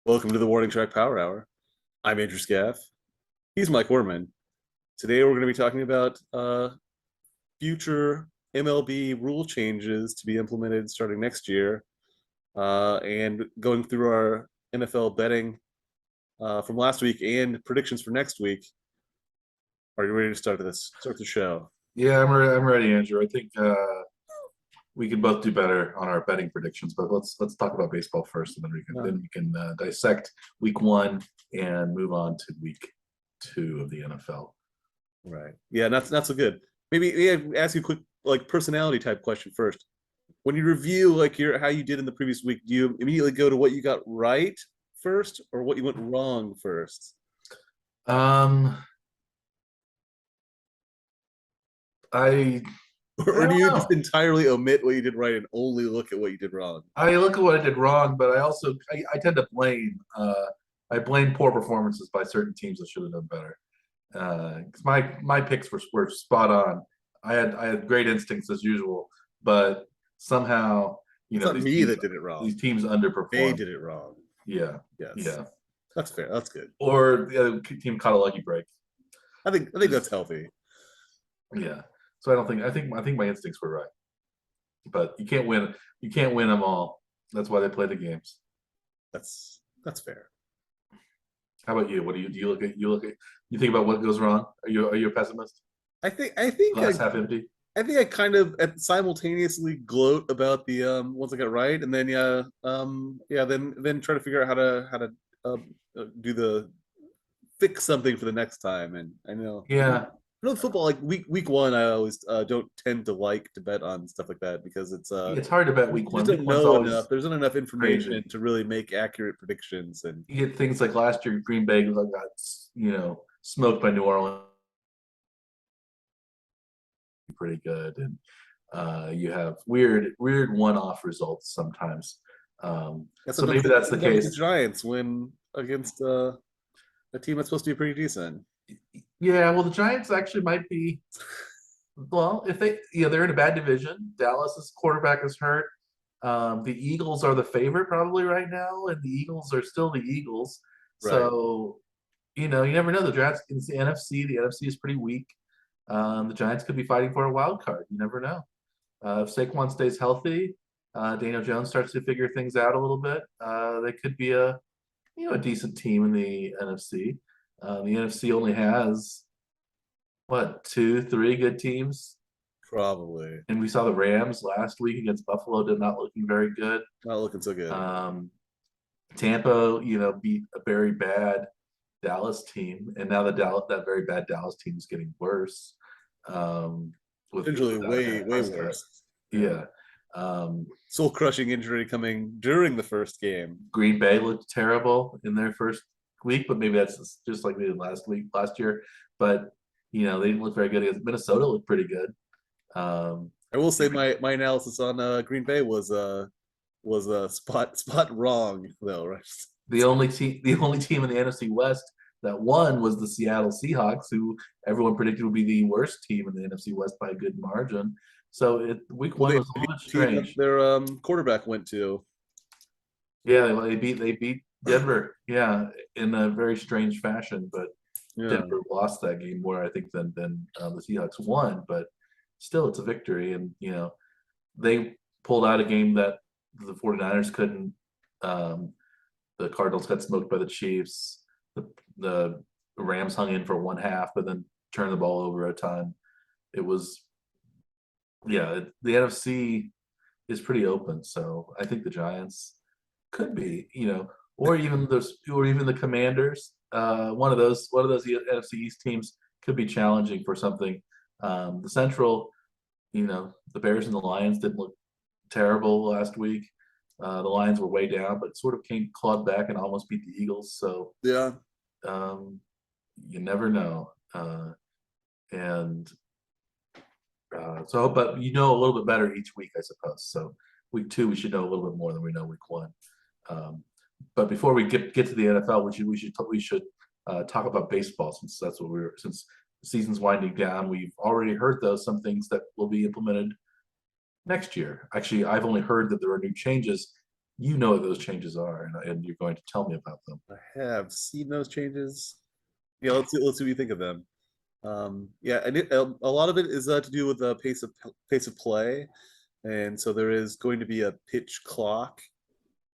Welcome to the Warning Track Power Hour. I'm Andrew Scaff. He's Mike Orman. Today we're going to be talking about future MLB rule changes to be implemented starting next year, and going through our NFL betting from last week and predictions for next week. Are you ready to start this? Start the show. Yeah, I'm ready, Andrew. I think we can both do better on our betting predictions, but let's talk about baseball first, and then we can dissect week one and move on to week two of the NFL. Right. Yeah, not so good. Maybe ask you a quick personality type question first. When you review your how you did in the previous week, do you immediately go to what you got right first or what you went wrong first? Um, I Or I do don't you just know. entirely omit what you did right and only look at what you did wrong? I look at what I did wrong, but I tend to blame I blame poor performances by certain teams that should have done better. 'Cause my picks were spot on. I had great instincts as usual, but somehow It's not these me teams that did it these wrong. teams They underperform. did it wrong. Yeah, Yes. yeah. That's fair. That's good. Or the other team caught a lucky break. I think that's healthy. Yeah. So I think my instincts were right, but you can't win. You can't win them all. That's why they play the games. That's fair. How about you? What do you you think about what goes wrong? Are you a pessimist? I think I think I, Glass half empty? I think I kind of simultaneously gloat about the ones I got right, and then then try to figure out how to do the fix something for the next time. And Yeah. I know football, like week one, I always don't tend to like to bet on stuff like that because It's hard to bet you week just one. don't Week one's know enough. always There's not enough information crazy. to really make accurate predictions. And You get things like last year, Green Bay got smoked by New Orleans, pretty good, and you have weird one-off results sometimes. So maybe that's the sometimes the case. Giants win against a team that's supposed to be pretty decent. Yeah, well, the Giants actually might be. Well, if they're in a bad division. Dallas's quarterback is hurt. The Eagles are the favorite probably right now, and the Eagles are still the Eagles. Right. So, you never know. The Giants in the NFC. The NFC is pretty weak. The Giants could be fighting for a wild card. You never know. If Saquon stays healthy, Daniel Jones starts to figure things out a little bit. They could be a decent team in the NFC. The NFC only has what, two, three good teams, Probably and we saw the Rams last week against Buffalo, did not looking very good. not looking so good. Um, Tampa, beat a very bad Dallas team, and now that very bad Dallas team is getting worse. Um, Potentially without way Prescott. worse. Yeah. Yeah. Um, Soul crushing injury coming during the first game. Green Bay looked terrible in their first week, but maybe that's just like they did last year. But they didn't look very good against Minnesota. Looked pretty good. Um, I will say my analysis on Green Bay was spot wrong though, right? the only team in the NFC West that won was the Seattle Seahawks, who everyone predicted would be the worst team in the NFC West by a good margin. So week Well, one they was a little bit team that strange. their quarterback went to. Yeah, they beat Denver, yeah, in a very strange fashion, but Yeah. Denver lost that game more, I think, than the Seahawks won. But still, it's a victory, and they pulled out a game that the 49ers couldn't. Um, the Cardinals got smoked by the Chiefs. The Rams hung in for one half, but then turned the ball over a ton. It was, yeah, the NFC is pretty open, so I think the Giants could be, or even the Commanders. One of those NFC East teams could be challenging for something. The Central, the Bears and the Lions didn't look terrible last week. The Lions were way down, but sort of came clawed back and almost beat the Eagles. So Yeah. um, you never know. And but a little bit better each week, I suppose. So week two, we should know a little bit more than we know week one. Um, but before we get to the NFL, we should talk about baseball, since the season's winding down. We've already heard some things that will be implemented next year. Actually, I've only heard that there are new changes you know what those changes are, and you're going to tell me about them. I have seen those changes. Yeah, let's see what you think of them. Yeah, and a lot of it is to do with the pace of play, and so there is going to be a pitch clock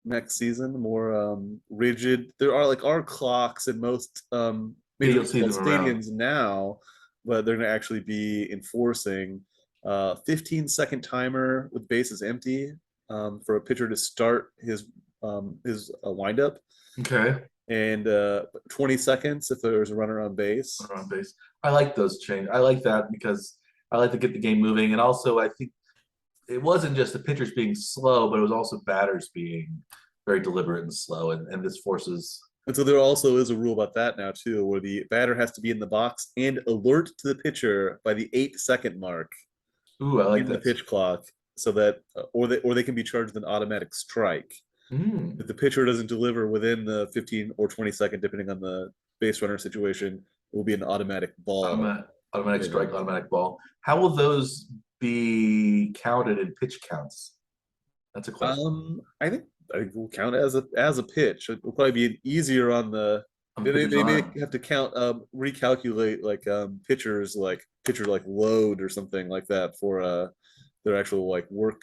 next season, more rigid. There are clocks in most Yeah, Major you'll League see Baseball them around. stadiums now, but they're going to actually be enforcing 15-second timer with bases empty for a pitcher to start his windup, Okay, and 20 seconds if there's a runner on base. on base. I like those change. I like that because I like to get the game moving, and also I think it wasn't just the pitchers being slow, but it was also batters being very deliberate and slow, and this forces. And so there also is a rule about that now too, where the batter has to be in the box and alert to the pitcher by the 8-second mark Ooh, I like in the that. pitch clock, so that or they can be charged an automatic strike if Mm. the pitcher doesn't deliver within the 15 or 20 second, depending on the base runner situation. It will be an automatic ball. Automatic Yeah. strike, automatic ball. How will those be counted in pitch counts? That's a question. I think will count as a pitch. It will probably be easier on the. On the They, pitcher's they may arm. have to recalculate like pitcher like load or something like that for their actual like work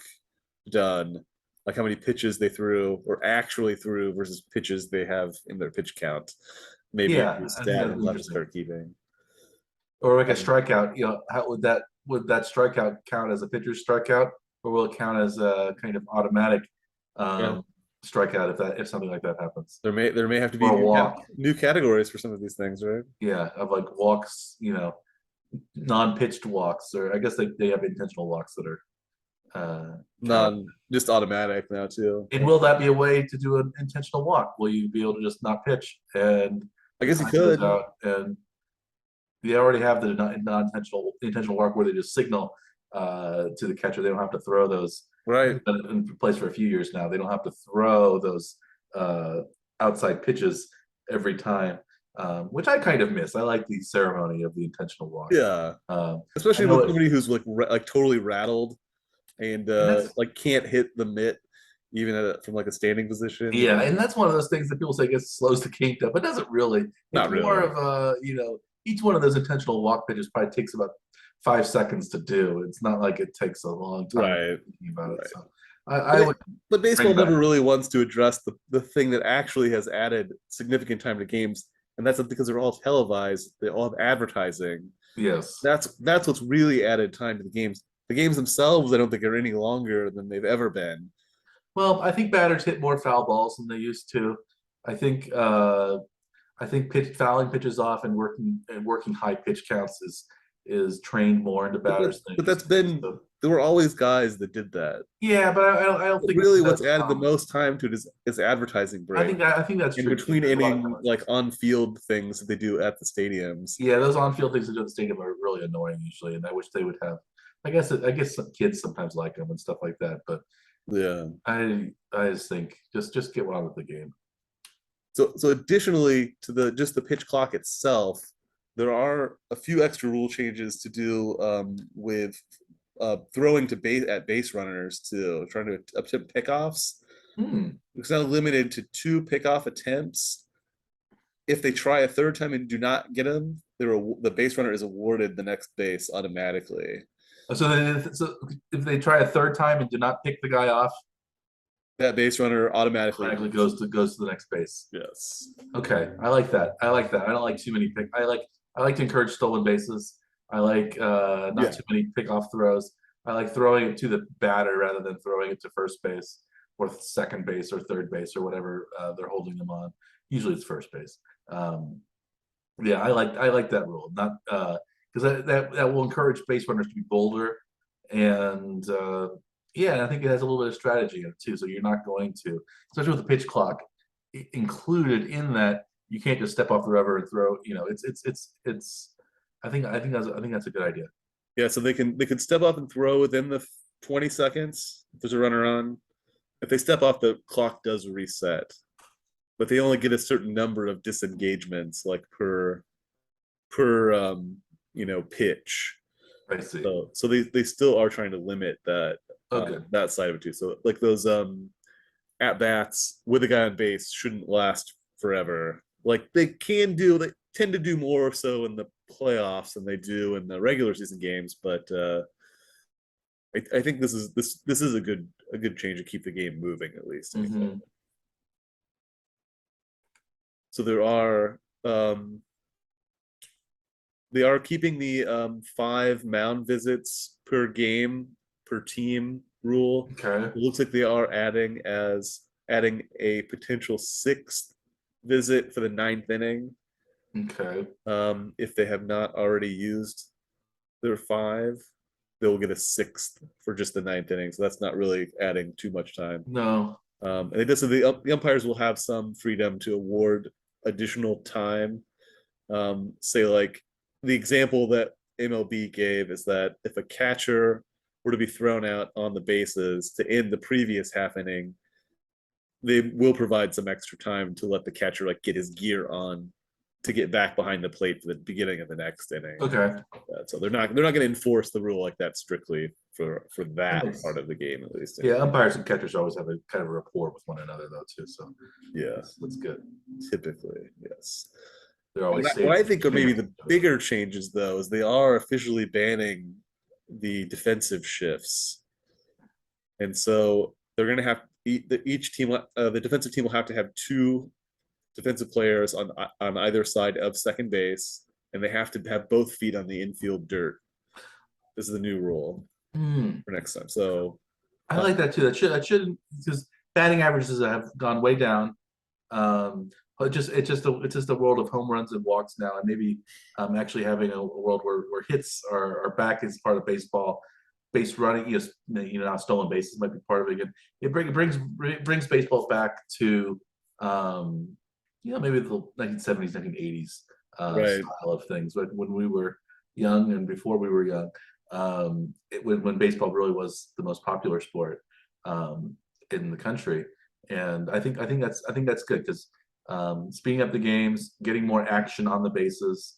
done, like how many pitches they threw or actually threw versus pitches they have in their pitch count. Maybe a new Yeah, I think stat that'd be we'll have to interesting. start keeping. Or like a Um, strikeout, how would that strikeout count as a pitcher's strikeout, or will it count as a kind of automatic yeah, um, strikeout if something like that happens? there may have to be Or a walk, new categories for some of these things, right? yeah, of like walks, non-pitched walks, or I guess they have intentional walks that are counted. Non just automatic now too. And will that be a way to do an intentional walk? Will you be able to just not pitch and I the guess you time goes could. out and they already have the non-intentional intentional walk where they just signal to the catcher. They don't have to throw those. Right. Been in place for a few years now. They don't have to throw those uh, outside pitches every time, which I kind of miss. I like the ceremony of the intentional walk. Yeah. I Especially know with it, somebody who's like totally rattled and and that's like can't hit the mitt even from like a standing position. yeah, and that's one of those things that people say gets slows the game down, but it doesn't really. It's Not more really. of a each one of those intentional walk pitches probably takes about 5 seconds to do. It's not like it takes a long time Right. thinking about it. Right. So But I would baseball bring never back. really wants to address the thing that actually has added significant time to games, and that's because they're all televised. They all have advertising. Yes. That's what's really added time to the games. The games themselves, I don't think, are any longer than they've ever been. Well, I think batters hit more foul balls than they used to. I think uh, I think fouling pitches off and working high pitch counts is trained more into But batters than it used that's to be. been So there were always guys that did that. yeah, but I don't But think really, that's what's added the common. most time to it is advertising break I think that's in true too. between There's a lot of any like commercials. on-field things that they do at the stadiums. Yeah, those on-field things that do at the stadium are really annoying usually, and I wish they would have. I guess some kids sometimes like them and stuff like that, but Yeah. I just think just get on with the game. So additionally to the pitch clock itself, there are a few extra rule changes to do with throwing to base runners to trying to attempt pickoffs. Hmm. It's now limited to 2 pickoff attempts. If they try a third time and do not get them, the base runner is awarded the next base automatically. So if they try a third time and do not pick the guy off, That base runner automatically. automatically goes to the next base. Yes. Okay, I like that. I like that. I don't like too many pick. I like to encourage stolen bases. I like not Yeah. too many pickoff throws. I like throwing it to the batter rather than throwing it to first base or second base or third base or whatever they're holding them on. Usually it's first base. Um, yeah, I like that rule. Not because that will encourage base runners to be bolder and yeah, I think it has a little bit of strategy in it too. So you're not going to, especially with the pitch clock included in that, you can't just step off the rubber and throw. It's. I think that's a good idea. Yeah, so they can step up and throw within the 20 seconds if there's a runner on. If they step off, the clock does reset, but they only get a certain number of disengagements, like per pitch. I see. So they still are trying to limit that Oh, good. that side of it too. So like those at bats with a guy on base shouldn't last forever. Like they can do, they tend to do more so in the playoffs than they do in the regular season games. But I think this is a good change to keep the game moving at least. Mm-hmm. So there are they are keeping the 5 mound visits per game per team rule. Okay. It looks like they are adding a potential 6th visit for the 9th inning. Okay. If they have not already used their 5, they'll get a 6th for just the 9th inning. So that's not really adding too much time. No. And it does so the umpires will have some freedom to award additional time. Say like the example that MLB gave is that if a catcher were to be thrown out on the bases to end the previous half inning, they will provide some extra time to let the catcher like get his gear on to get back behind the plate for the beginning of the next inning. Okay. So they're not going to enforce the rule like that strictly for that Nice. part of the game at least. Yeah, umpires and catchers always have a kind of a rapport with one another though too. So Yeah, that's good. typically yes. They're always What I think are maybe the bigger changes, though, is they are officially banning the defensive shifts, and so they're going to have each team. The defensive team will have to have 2 defensive players on either side of second base, and they have to have both feet on the infield dirt. This is the new rule for next time. So I like that too. That shouldn't, because batting averages have gone way down. But it's just a world of home runs and walks now, and maybe actually having a world where hits are back as part of baseball. Base running, not stolen bases might be part of it again. It brings baseball back to maybe the 1970s, 1980s right, style of things. But when we were young and before we were young, when baseball really was the most popular sport in the country, and I think that's good because speeding up the games, getting more action on the bases,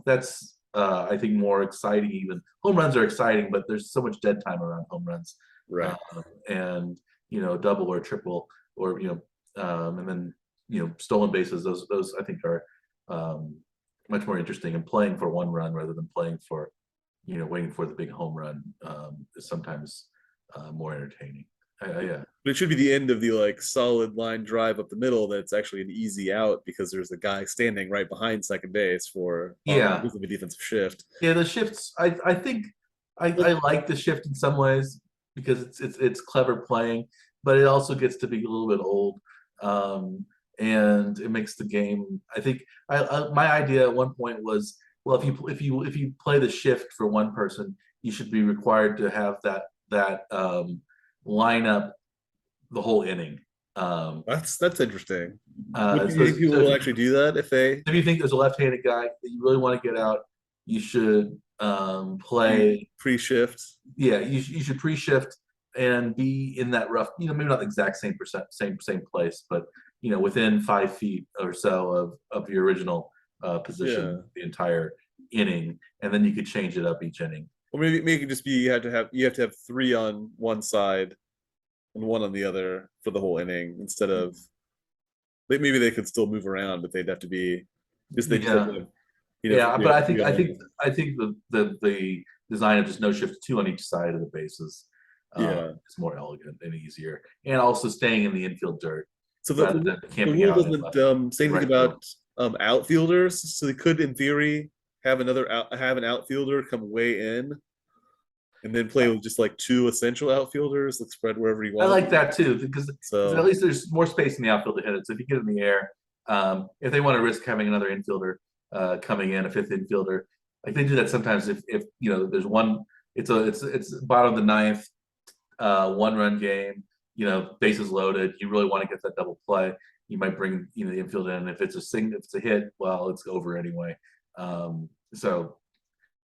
that's I think more exciting. Even home runs are exciting, but there's so much dead time around home runs, right. and double or triple or and then stolen bases. Those I think are much more interesting. And playing for one run rather than playing for waiting for the big home run is sometimes more entertaining. Yeah. But it should be the end of the like solid line drive up the middle that's actually an easy out because there's a guy standing right behind second base for Yeah. a defensive shift. Yeah, the shifts. I think I like the shift in some ways because it's clever playing, but it also gets to be a little bit old, and it makes the game. I think my idea at one point was, well, if you play the shift for one person, you should be required to have that lineup the whole inning. That's interesting. Uh, Do you so, think people so will actually do that if they if you think there's a left-handed guy that you really want to get out, you should play. pre-shift? Yeah, you should pre-shift and be in that rough. Maybe not the exact same percent, same place, but within 5 feet or so of your original position the entire inning, and then you could change it up each inning. Or maybe it could just be you have to have 3 on one side and 1 on the other for the whole inning instead of maybe they could still move around, but they'd have to be just they just have to have, But I think three I on think one. I think the design of just no shift 2 on each side of the bases Yeah. is more elegant and easier, and also staying in the infield dirt So rather than the camping rule out in doesn't say in anything right field. about outfielders, so they could, in theory, have have an outfielder come way in and then play with just like 2 essential outfielders, like spread wherever you I want. like that too because at So least there's more space in the outfield to hit it. So if you get in the air, if they want to risk having another infielder coming in, a fifth infielder, like they do that sometimes. If there's one, it's bottom of the ninth, 1-run game. Bases loaded. You really want to get that double play. You might bring the infield in. If it's a hit, well, it's over anyway. So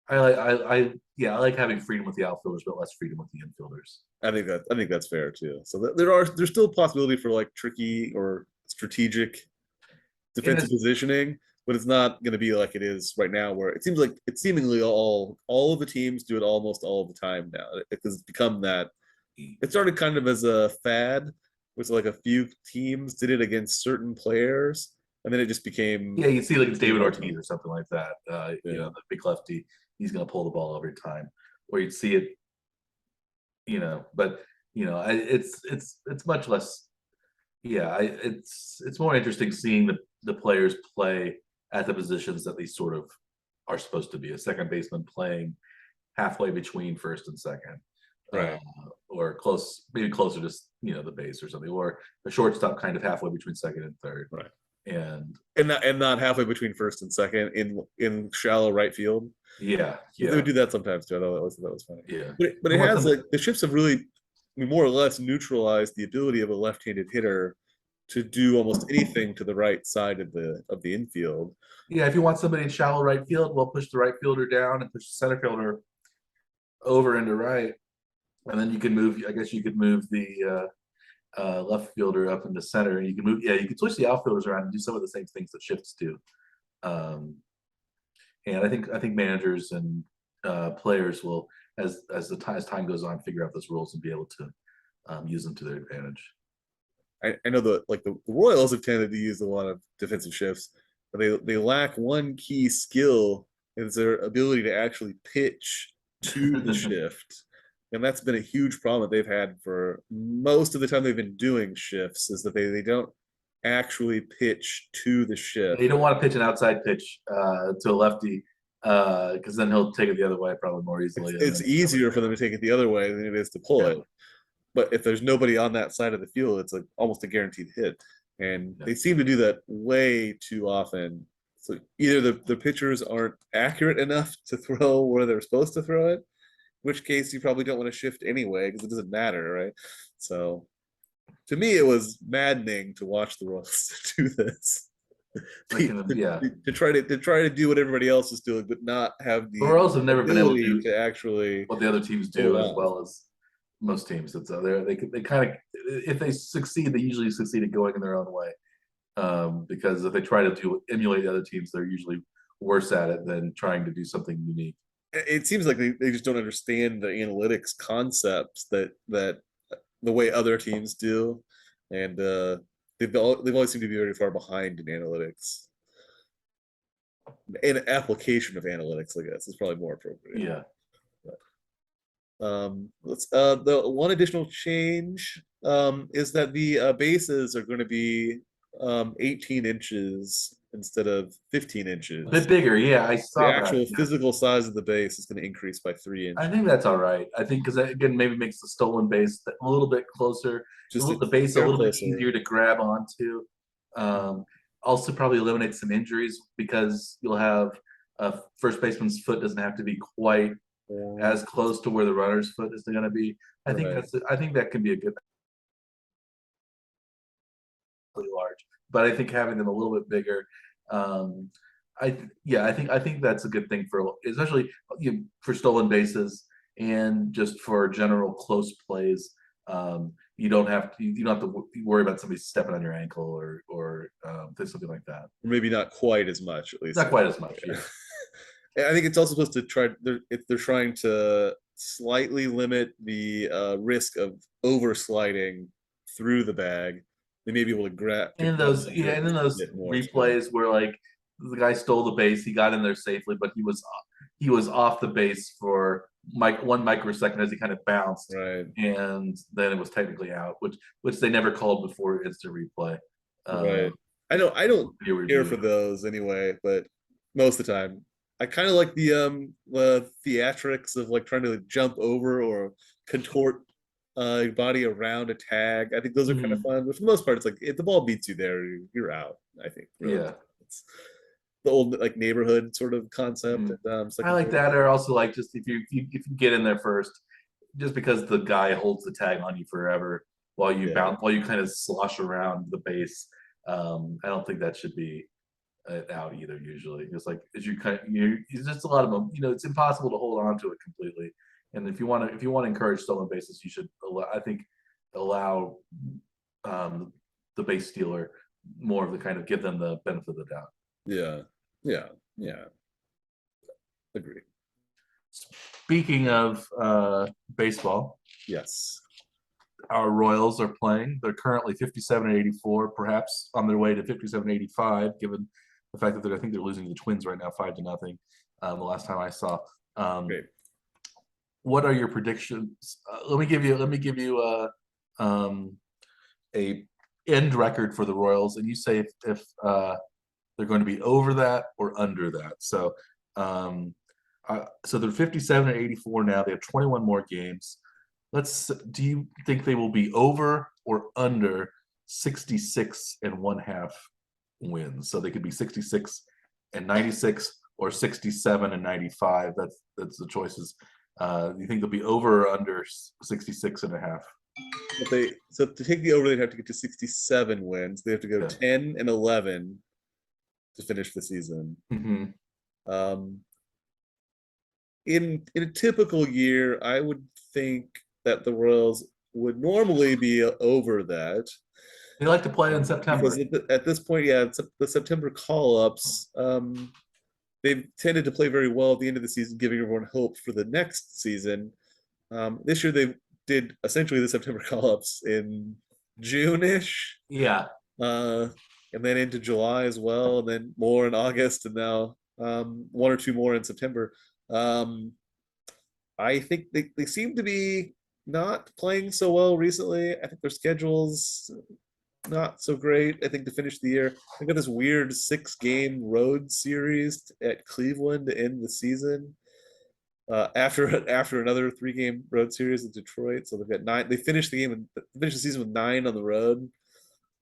I like having freedom with the outfielders, but less freedom with the infielders. I think that's fair too. So there's still a possibility for like tricky or strategic And defensive positioning, but it's not going to be like it is right now, where it seems like it's seemingly all of the teams do it almost all of the time now. It has become that. It started kind of as a fad, was like a few teams did it against certain players, and then it just became Yeah, you see like David more Ortiz or something like that. yeah. The big lefty, he's going to pull the ball every time. Or you'd see it, but it's much less. Yeah, it's more interesting seeing the players play at the positions that they sort of are supposed to be. A second baseman playing halfway between first and second, uh, Right. or maybe closer to the base or something, or a shortstop kind of halfway between second and third. Right. And And not halfway between first and second in shallow right field. yeah, They would yeah, do that sometimes too. I thought that was funny. yeah. But You it want has somebody, like the shifts have really, I mean, more or less neutralized the ability of a left-handed hitter to do almost anything to the right side of the infield. yeah. If you want somebody in shallow right field, well, push the right fielder down and push the center fielder over into right, and then you can move. I guess you could move the left fielder up into center, and you can move. Yeah, you can switch the outfielders around and do some of the same things that shifts do. Um, and I think managers and players will, as time goes on, figure out those rules and be able to use them to their advantage. I know the Royals have tended to use a lot of defensive shifts, but they lack one key skill is their ability to actually pitch to the shift. And that's been a huge problem that they've had for most of the time they've been doing shifts, is that they don't actually pitch to the shift. You don't want to pitch an outside pitch to a lefty because then he'll take it the other way probably more easily. And It's then easier for them to take it the other way than it is to pull yeah, it. But if there's nobody on that side of the field, it's like almost a guaranteed hit. And yeah. they seem to do that way too often. So either the pitchers aren't accurate enough to throw where they're supposed to throw it, in which case you probably don't want to shift anyway because it doesn't matter, right? So to me, it was maddening to watch the Royals do this. Yeah. To try to do what everybody else is doing, but not have The the Royals have never been able to ability do to actually what the other teams pull do it as off. well as most teams. It's they kind of, if they succeed, they usually succeed at going in their own way. Because if they try to emulate the other teams, they're usually worse at it than trying to do something unique. It seems like they just don't understand the analytics concepts that the way other teams do, and they've always seemed to be very far behind in analytics. In application of analytics, I guess is probably more appropriate. Yeah. Let's the one additional change is that the bases are going to be 18 inches instead of 15 A inches. bit bigger. Yeah, I The saw that. actual Yeah. physical size of the base is going to increase by 3 inches. I think that's all right. I think because again, maybe makes the stolen base a little bit closer, Just a the base a hair little bit closer. easier to grab onto. Also, probably eliminate some injuries because you'll have a first baseman's foot doesn't have to be quite as close to where the runner's foot is going to be. Right. I think that can be a good large, but I think having them a little bit bigger. Um, I think that's a good thing for especially for stolen bases and just for general close plays. You don't have to worry about somebody stepping on your ankle or something like that. Maybe not quite as much, at least. Not quite as much, yeah. I think it's also supposed to try. If they're trying to slightly limit the risk of oversliding through the bag, they may be able to grab. And then a those bit more too. replays where like the guy stole the base, he got in there safely, but he was off the base for one microsecond as he kind of bounced, Right. and then it was technically out, which they never called before instant replay. Right. I don't Video care review. for those anyway, but most of the time I kind of like the theatrics of like trying to jump over or contort your body around a tag. I think those are kind of Mhm. fun, but for the most part it's like if the ball beats you there, you're out, I think, really. Yeah. It's the old like neighborhood sort of concept. Mm. I Second like base. that. Or also like just if you get in there first, just because the guy holds the tag on you forever Yeah. while you kind of slosh around the base. I don't think that should be out either. Usually, just like as you kind of it's just a lot of them. It's impossible to hold on to it completely. And if you want to encourage stolen bases, you should I think allow um, the base stealer more of the kind of give them the benefit of the doubt. Yeah. Yeah. Yeah. Agree. Speaking of baseball, Yes. our Royals are playing. They're currently 57-84, perhaps on their way to 57-85, given the fact that I think they're losing to the Twins right now, 5-0. The last time I saw. Great. What are your predictions? Let me give you a end record for the Royals, and you say if they're going to be over that or under that. So they're 57-84 now. They have 21 more games. Do you think they will be over or under 66.5 wins? So they could be 66-96 or 67-95. That's the choices. Do you think they'll be over or under 66.5? So to take the over, they'd have to get to 67 wins. They have to go Yeah. 10-11 to finish the season. Mm-hmm. In a typical year, I would think that the Royals would normally be over that. They like to play in September. Because at this point, yeah, it's the September call-ups. They've tended to play very well at the end of the season, giving everyone hope for the next season. This year, they did essentially the September call-ups in June-ish. Yeah. And then into July as well, and then more in August, and now one or two more in September. I think they seem to be not playing so well recently. I think their schedule's not so great. I think to finish the year, they got this weird 6-game road series at Cleveland to end the season. After another 3-game road series at Detroit, so they've got 9. They finished the season with 9 on the road.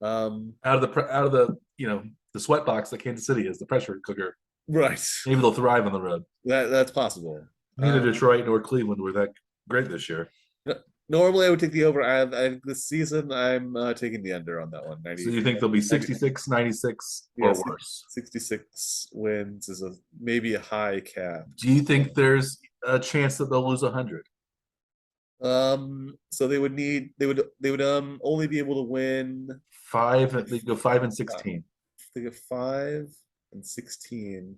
Out of the the sweatbox that Kansas City is, the pressure cooker. Right. Maybe they'll thrive on the road. That's possible. Neither Detroit nor Cleveland were that great this year. Normally, I would take the over. This season, I'm taking the under on that one. 90, So you think they'll be 66-96 or worse? 66 wins is maybe a high cap. Do you think there's a chance that they'll lose 100? So they would only be able to win 5. They go 5-16. They get 5-16.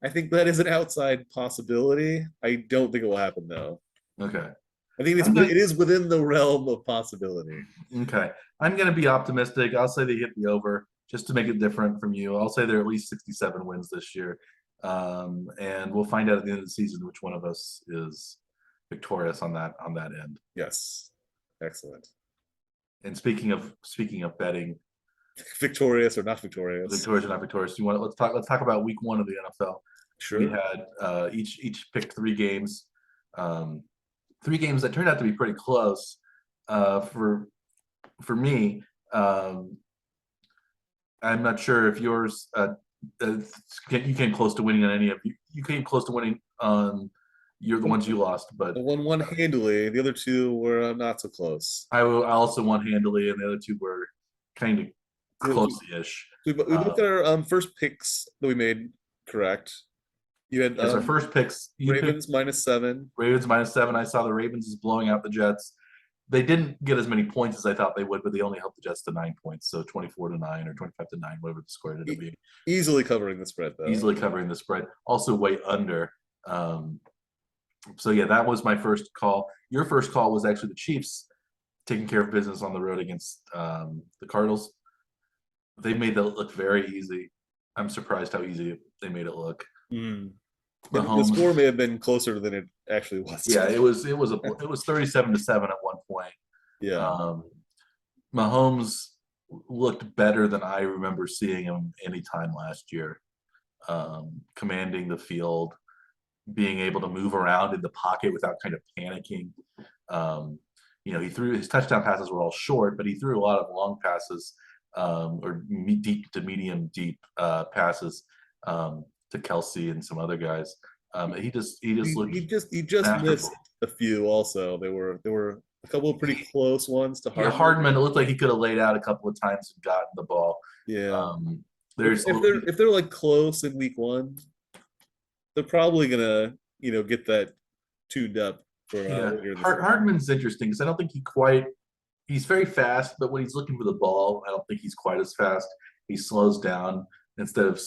I think that is an outside possibility. I don't think it will happen though. Okay. I think it is within the realm of possibility. Okay. I'm going to be optimistic. I'll say they hit the over just to make it different from you. I'll say they're at least 67 wins this year. And we'll find out at the end of the season which one of us is victorious on that end. Yes. Excellent. And speaking of betting, victorious or not victorious. Victorious or not victorious. Let's talk about week 1 of the NFL. Sure. We had each picked 3 games. 3 games that turned out to be pretty close. For me, I'm not sure if yours. You came close to winning on any of you. You came close to winning on the ones you lost, but I won one handily. The other 2 were not so close. I also won handily, and the other 2 were kind of close-ish. We both got our first picks that we made correct. You had our first picks. Ravens -7. Ravens -7. I saw the Ravens is blowing out the Jets. They didn't get as many points as I thought they would, but they only held the Jets to 9 points, so 24-9 or 25-9, whatever the score ended up being. Easily covering the spread, though. Easily covering the spread. Also way under. So yeah, that was my first call. Your first call was actually the Chiefs taking care of business on the road against the Cardinals. They made that look very easy. I'm surprised how easy they made it look. The score may have been closer than it actually was. Yeah, it was 37-7 at one point. Yeah. Mahomes looked better than I remember seeing him any time last year. Commanding the field, being able to move around in the pocket without kind of panicking. He threw his touchdown passes were all short, but he threw a lot of long passes or deep to medium deep passes to Kelsey and some other guys. He just missed a few. Also, there were a couple of pretty close ones to Hardman. Yeah, Hardman. It looked like he could have laid out a couple of times and gotten the ball. Yeah. If they're like close in week 1, they're probably gonna get that tuned up for. Hardman's interesting because I don't think he's very fast, but when he's looking for the ball, I don't think he's quite as fast. He slows down instead of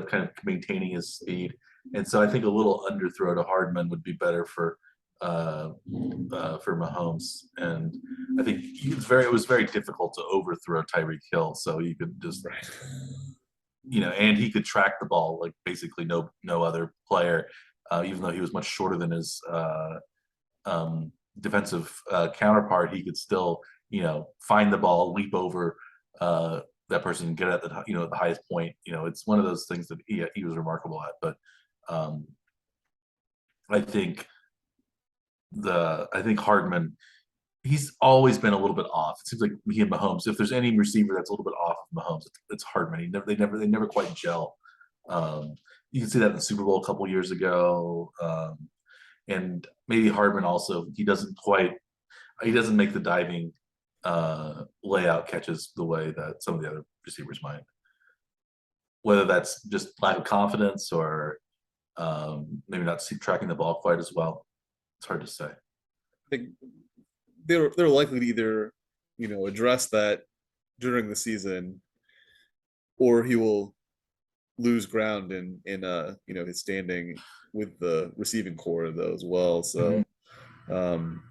kind of maintaining his speed. And so I think a little underthrow to Hardman would be better for for Mahomes, and I think it was very difficult to overthrow Tyreek Hill. So you could just, Right. and he could track the ball like basically no other player, even though he was much shorter than his defensive counterpart. He could still, find the ball, leap over that person, get at the highest point. It's one of those things that he was remarkable at. But um, I think Hardman, he's always been a little bit off. It seems like he and Mahomes, if there's any receiver that's a little bit off of Mahomes, it's Hardman. They never quite gel. You can see that in the Super Bowl a couple years ago, and maybe Hardman also, he doesn't make the diving layout catches the way that some of the other receivers might. Whether that's just lack of confidence or maybe not tracking the ball quite as well, it's hard to say. I think they're likely to either, address that during the season, or he will lose ground in his standing with the receiving core though as well. So um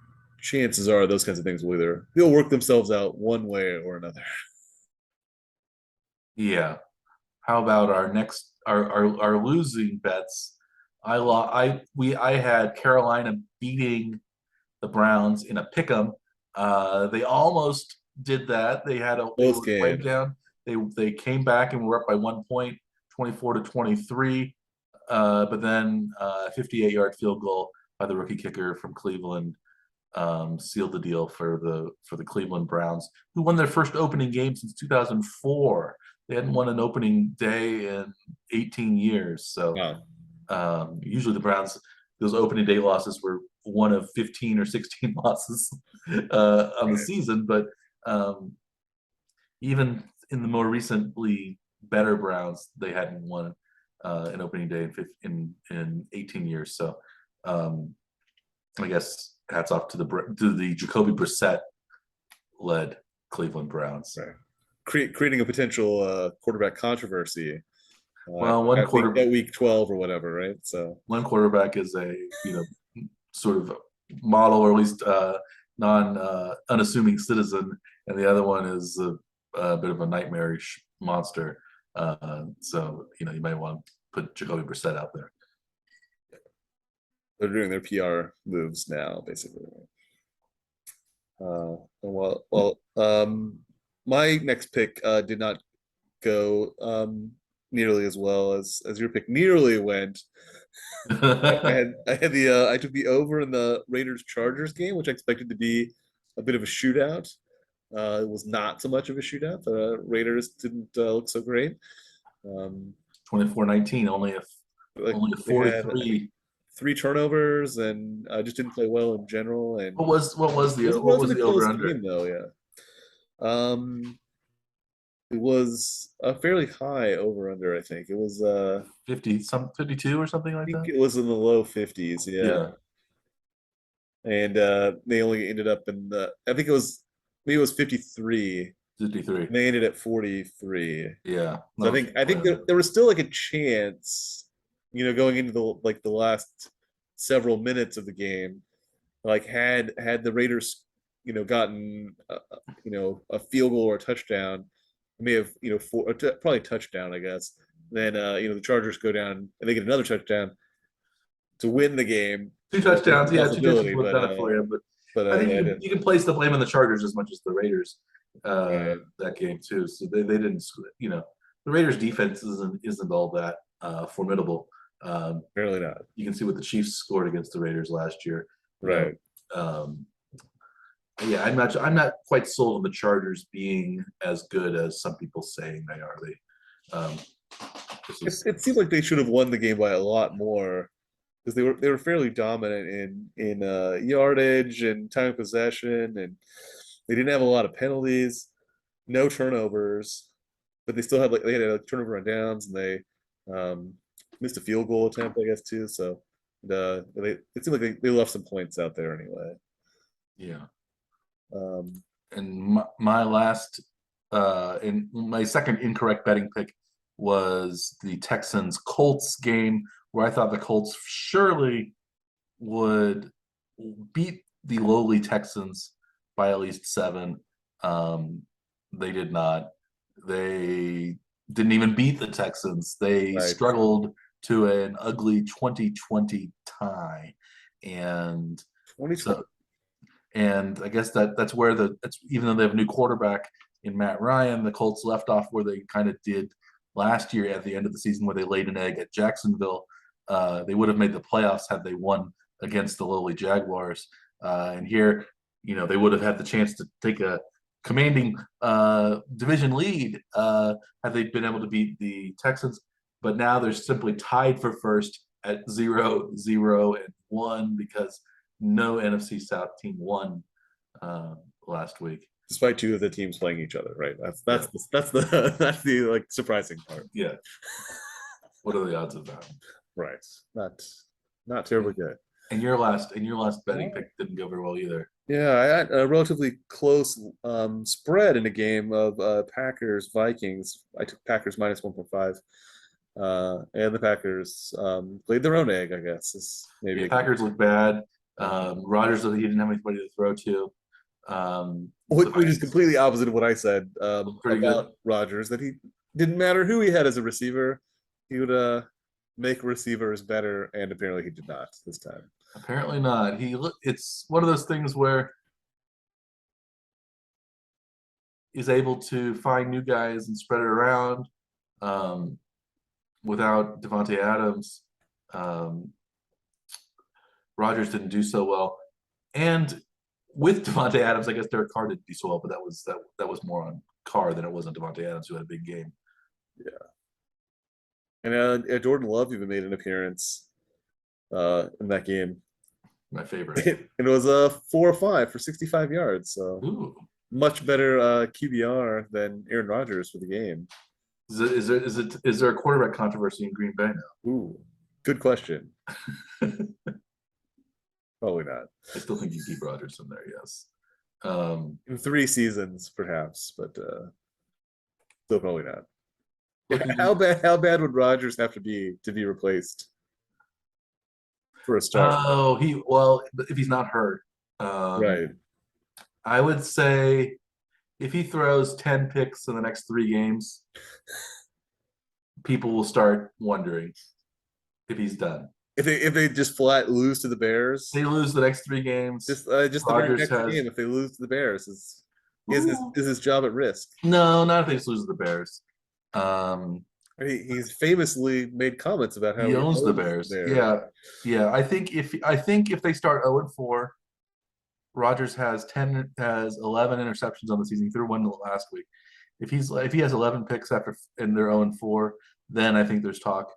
chances are those kinds of things will either they'll work themselves out one way or another. Yeah. How about our next our losing bets? I had Carolina beating the Browns in a pick'em. They almost did that. They Close were way game. down. They came back and were up by 1 point, 24-23. But then 58-yard field goal by the rookie kicker from Cleveland sealed the deal for the Cleveland Browns, who won their first opening game since 2004. They hadn't won an opening day in 18 years. So Wow. usually the Browns, those opening day losses were one of 15 or 16 losses on the Right. season. But even in the more recently better Browns, they hadn't won an opening day in 18 years. So I guess hats off to the Jacoby Brissett led Cleveland Browns. Right. Creating a potential quarterback controversy. Well, at week 12 or whatever, right? So one quarterback is a sort of model, or at least non unassuming citizen, and the other one is a bit of a nightmarish monster. So you might want to put Jacoby Brissett out there. they're doing their PR moves now, basically. My next pick did not go nearly as well as your pick nearly went. I took the over in the Raiders Chargers game, which I expected to be a bit of a shootout. It was not so much of a shootout. The Raiders didn't look so great. 24-19, only a Like only a they had 43. 3 turnovers and just didn't play well in general. And What was it was a what was relatively the over close under? game, though. Yeah. It was a fairly high over under. I think it was. 52 or something I like think that. it was in the low 50s. Yeah, Yeah, and they only ended up in the. I think it was maybe it was 53. 53. And they ended at 43. Yeah, So that was I think quite a there was still like a chance, going into the last several minutes of the game, like had the Raiders, gotten a field goal or a touchdown, may have probably a touchdown, I guess. Then the Chargers go down and they get another touchdown to win the game. two There's touchdowns. a Yeah, two touchdowns possibility, would have done it for you. But I think yeah, I you didn't. you can place the blame on the Chargers as much as the Raiders Right. that game too. So they didn't. The Raiders defense isn't all that formidable. Apparently not. You can see what the Chiefs scored against the Raiders last year. You know, Right. um, yeah, I'm not quite sold on the Chargers being as good as some people saying they are. Um, this is It seemed like they should have won the game by a lot more because they were fairly dominant in yardage and time of possession, and they didn't have a lot of penalties, no turnovers, but they had a turnover on downs, and they missed a field goal attempt, I guess, too. So it seemed like they left some points out there anyway. yeah. Um, And my last in my second incorrect betting pick was the Texans Colts game, where I thought the Colts surely would beat the lowly Texans by at least 7. They did not. They didn't even beat the Texans. They Right. struggled to an ugly 2020 tie. And 2020. so and I guess that's where that's even though they have a new quarterback in Matt Ryan, the Colts left off where they kind of did last year at the end of the season, where they laid an egg at Jacksonville. They would have made the playoffs had they won against the lowly Jaguars. And here, they would have had the chance to take a commanding division lead had they been able to beat the Texans. But now they're simply tied for first at 0-0-1 because no NFC South team won last week. Despite two of the teams playing each other, right? That's Yeah. that's the that's the like surprising part. Yeah. What are the odds of that? Right. Not terribly good. And your last betting pick didn't go very well either. Yeah, I had a relatively close spread in a game of Packers Vikings. I took Packers minus 1.5. And the Packers played their own egg, I guess. Maybe The Packers look bad. Rodgers, he didn't have anybody to throw to. which is completely opposite of what I said Pretty about good. Rodgers, that he didn't matter who he had as a receiver, he would make receivers better, and apparently he did not this time. Apparently not. It's one of those things where he's able to find new guys and spread it around. Without Devontae Adams, Rodgers didn't do so well, and with Devontae Adams, I guess Derek Carr didn't do so well, but that was more on Carr than it was on Devontae Adams, who had a big game. Yeah, and Jordan Love even made an appearance in that game. My favorite. It was a 4-5 for 65 yards, so Ooh. much better QBR than Aaron Rodgers for the game. Is there a quarterback controversy in Green Bay now? Ooh, good question. Probably not. I still think you keep Rodgers in there, yes. In 3 seasons, perhaps, but still probably not. How bad would Rodgers have to be replaced for a start? Oh, if he's not hurt, Right. I would say if he throws 10 picks in the next 3 games, people will start wondering if he's done. If they just flat lose to the Bears, they lose the next 3 games. Just the very next game, if they lose to the Bears, is his job at risk? No, not if they lose to the Bears. He's famously made comments about how he owns the Bears. Yeah. I think if they start 0-4, Rodgers has 11 interceptions on the season. He threw one last week. If he has 11 picks and they're 0-4, then I think there's talk.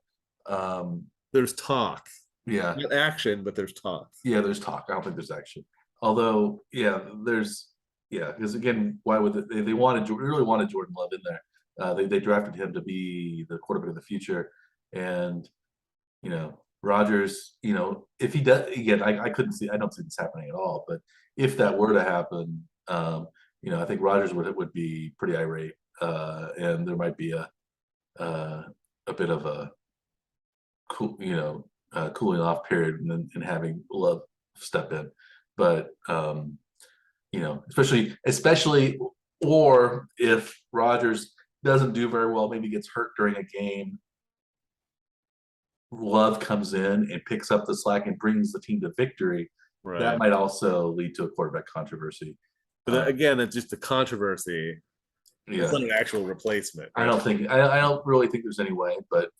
There's talk. Yeah. Not action, but there's talk. Yeah, there's talk. I don't think there's action. Although, because again, why would they really wanted Jordan Love in there. They drafted him to be the quarterback of the future. And, Rodgers, if he does, again, I don't see this happening at all. But if that were to happen, I think Rodgers would be pretty irate. And there might be a bit of a cooling off period and having Love step in. But, especially, or if Rodgers doesn't do very well, maybe gets hurt during a game, Love comes in and picks up the slack and brings the team to victory. Right. That might also lead to a quarterback controversy. But again, it's just a controversy. Yeah. It's not an actual replacement. Right? I don't really think there's any way, but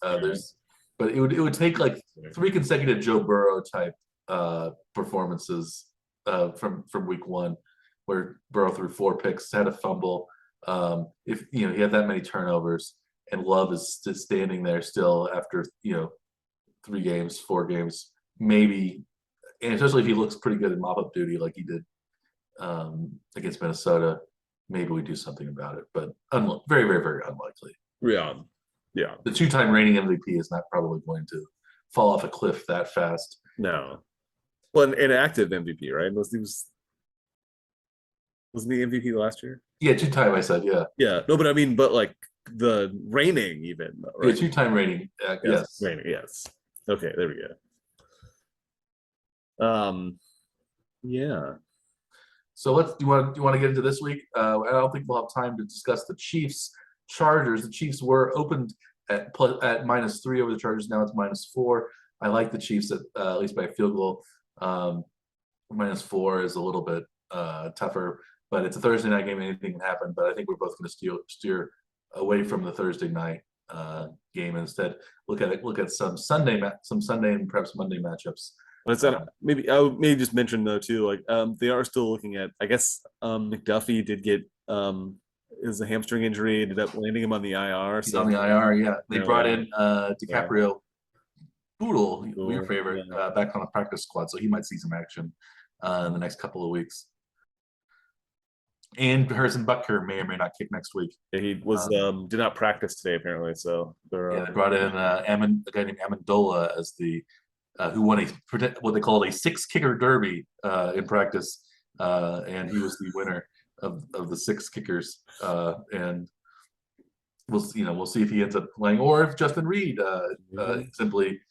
but it would take like 3 consecutive Joe Burrow type performances from week 1, where Burrow threw 4 picks, had a fumble. If he had that many turnovers, and Love is just standing there still after 3 games, 4 games, maybe, and especially if he looks pretty good in mop-up duty like he did against Minnesota, maybe we do something about it. But very, very, very unlikely. Yeah. The 2-time reigning MVP is not probably going to fall off a cliff that fast. No. Well, an active MVP, right? Wasn't he MVP last year? Yeah, 2-time. I said, yeah. Yeah. No, but I mean, but the reigning even. Right? Yeah, 2-time reigning. Yes. Reigning. Yes. Okay. There we go. Yeah. So do you want to get into this week? I don't think we'll have time to discuss the Chiefs Chargers. The Chiefs were opened at -3 over the Chargers. Now it's -4. I like the Chiefs at least by a field goal. -4 is a little bit tougher, but it's a Thursday night game. Anything can happen. But I think we're both going to steer away from the Thursday night game, and instead look at some Sunday and perhaps Monday matchups. But it's not, maybe I would maybe just mention though too, like they are still looking at, I guess McDuffie did get is a hamstring injury, ended up landing him on the IR. He's So on the IR. Yeah, they brought in yeah, DiCaprio Boodle, your cool. favorite, Yeah. back on the practice squad, so he might see some action in the next couple of weeks. And Harrison Butker may or may not kick next week. Yeah, he was did not practice today apparently. So they're Yeah, they brought in a guy named Amendola as the who won what they called a 6-kicker derby in practice, and he was the winner of the 6 kickers. And we'll see if he ends up playing or if Justin Reed simply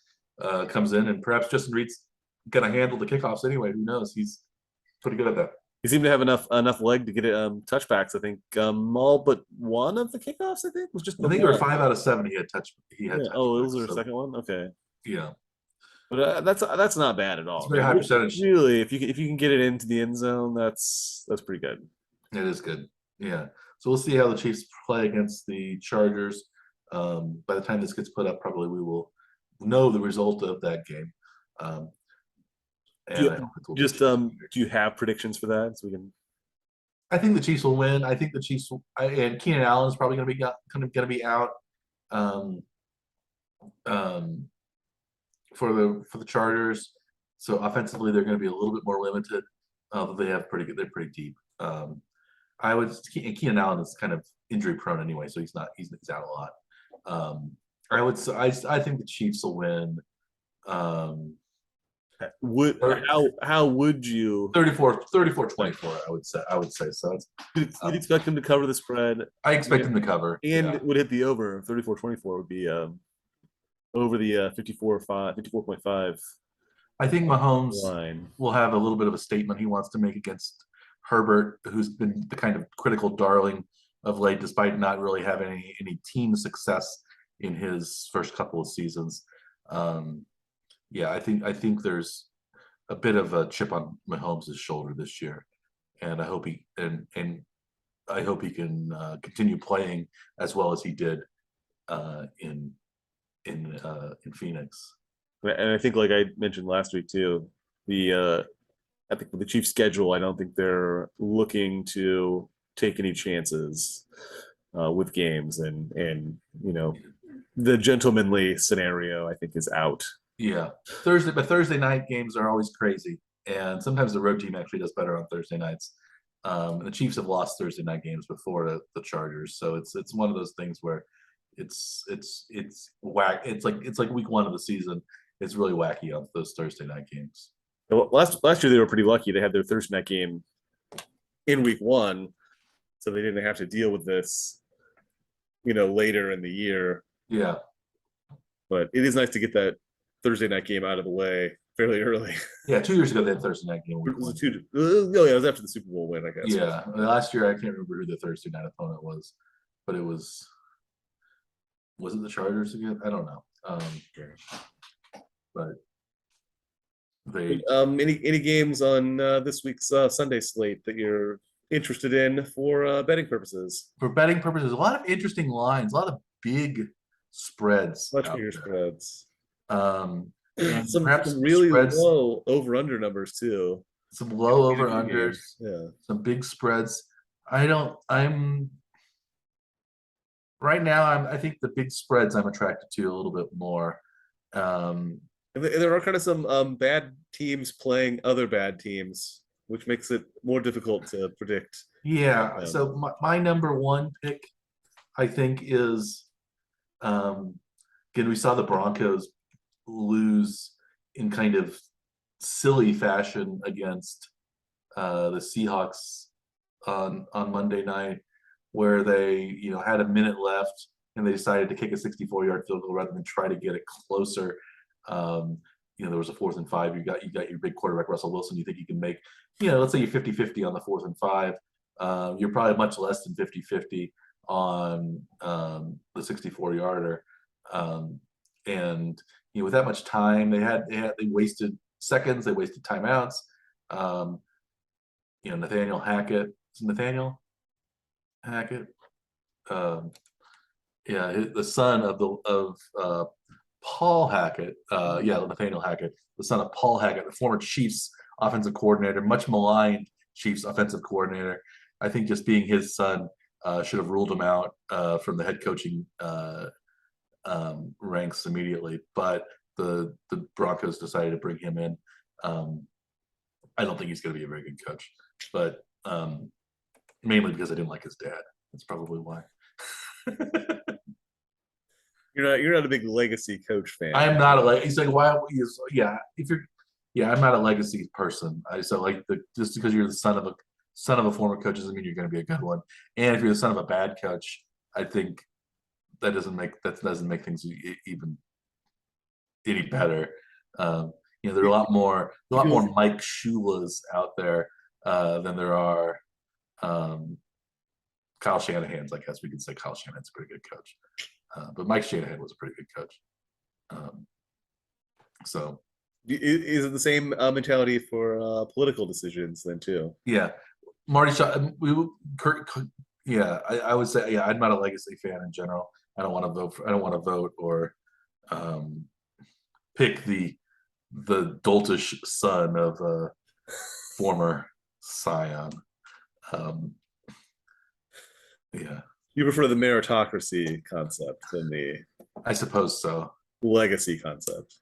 comes in, and perhaps Justin Reed's gonna handle the kickoffs anyway. Who knows? He's pretty good at that. he seemed to have enough leg to get it touchbacks. I think all but one of the kickoffs. I think was just I think there were 5 out of 7 he had touch. He had Yeah. touch. Oh, was there a second one? Okay. Yeah, But that's not bad at all. it's a very high percentage. Really, if you can get it into the end zone, that's pretty good. It is good. Yeah. So we'll see how the Chiefs play against the Chargers. By the time this gets put up, probably we will know the result of that game. And I hope it will be do you have predictions for that so we can? I think the Chiefs will win. I think the Chiefs and Keenan Allen is probably going to be out for the Chargers. So offensively, they're going to be a little bit more limited. They have pretty good. They're pretty deep. Keenan Allen is kind of injury prone anyway, so he's out a lot. I think the Chiefs will win. How would you 34-24, I would say so. you'd expect them to cover the spread? I expect them to cover, and yeah. it would hit the over. 34-24 would be over the 54.5. I think Mahomes line. will have a little bit of a statement he wants to make against Herbert, who's been the kind of critical darling of late, despite not really having any team success in his first couple of seasons. Yeah, I think there's a bit of a chip on Mahomes' shoulder this year, and I hope he can continue playing as well as he did in Phoenix. And I think, like I mentioned last week too, I think with the Chiefs' schedule, I don't think they're looking to take any chances with games, and the gentlemanly scenario I think is out. Yeah, Thursday night games are always crazy, and sometimes the road team actually does better on Thursday nights. The Chiefs have lost Thursday night games before to the Chargers, so it's one of those things where it's whack. It's like week 1 of the season. It's really wacky on those Thursday night games. Well, last year they were pretty lucky. They had their Thursday night game in week 1, so they didn't have to deal with this, later in the year. Yeah, but it is nice to get that Thursday night game out of the way fairly early. Yeah, 2 years ago they had Thursday night game. It was after the Super Bowl win, I guess. Yeah, last year I can't remember who the Thursday night opponent was, but it was it the Chargers again? I don't know. But they any games on this week's Sunday slate that you're interested in for betting purposes? For betting purposes, a lot of interesting lines, a lot of big spreads. Much bigger spreads. And some perhaps really low over/under numbers too. Some low over/unders. Yeah. Some big spreads. I'm right now. I think the big spreads I'm attracted to a little bit more. There are kind of some bad teams playing other bad teams, which makes it more difficult to predict. Yeah. So my number 1 pick, I think, is again, we saw the Broncos lose in kind of silly fashion against the Seahawks on Monday night, where they had a minute left and they decided to kick a 64-yard field goal rather than try to get it closer. there was a 4th and 5. You got your big quarterback Russell Wilson. You think you can make, let's say you're 50-50 on the 4th and 5. You're probably much less than 50-50 on the 64-yarder. And with that much time, they wasted seconds, they wasted timeouts. Nathaniel Hackett, is it Nathaniel Hackett? The son of Paul Hackett, Nathaniel Hackett, the son of Paul Hackett, the former Chiefs offensive coordinator, much maligned Chiefs offensive coordinator. I think just being his son should have ruled him out from the head coaching ranks immediately. But the Broncos decided to bring him in. I don't think he's going to be a very good coach, but mainly because I didn't like his dad. That's probably why. You're not a big legacy coach fan. I am not a he's like, why? I'm not a legacy person. Just because you're the son of a former coach doesn't mean you're going to be a good one. And if you're the son of a bad coach, I think that doesn't make things even any better. There are a lot more Mike Shula's out there than there are Kyle Shanahan's. I guess we could say Kyle Shanahan's a pretty good coach, but Mike Shanahan was a pretty good coach. So, is it the same mentality for political decisions then too? Yeah, Marty Shaw. I would say I'm not a legacy fan in general. I don't want to vote or pick the doltish son of a former scion. You prefer the meritocracy concept than the I suppose so. legacy concept.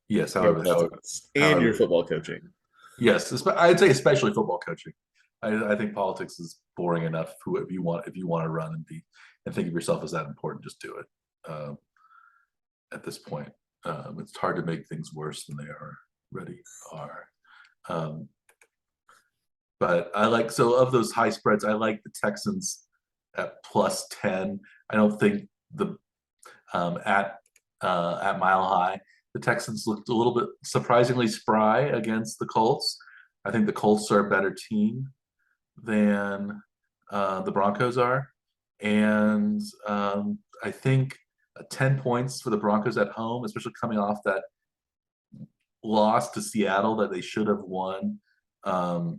Yes, and your football coaching. Yes, I'd say especially football coaching. I think politics is boring enough. If you want to run and think of yourself as that important, just do it. At this point, it's hard to make things worse than they already are. But of those high spreads, I like the Texans at +10. I don't think at Mile High, the Texans looked a little bit surprisingly spry against the Colts. I think the Colts are a better team than the Broncos are, and I think 10 points for the Broncos at home, especially coming off that loss to Seattle that they should have won. I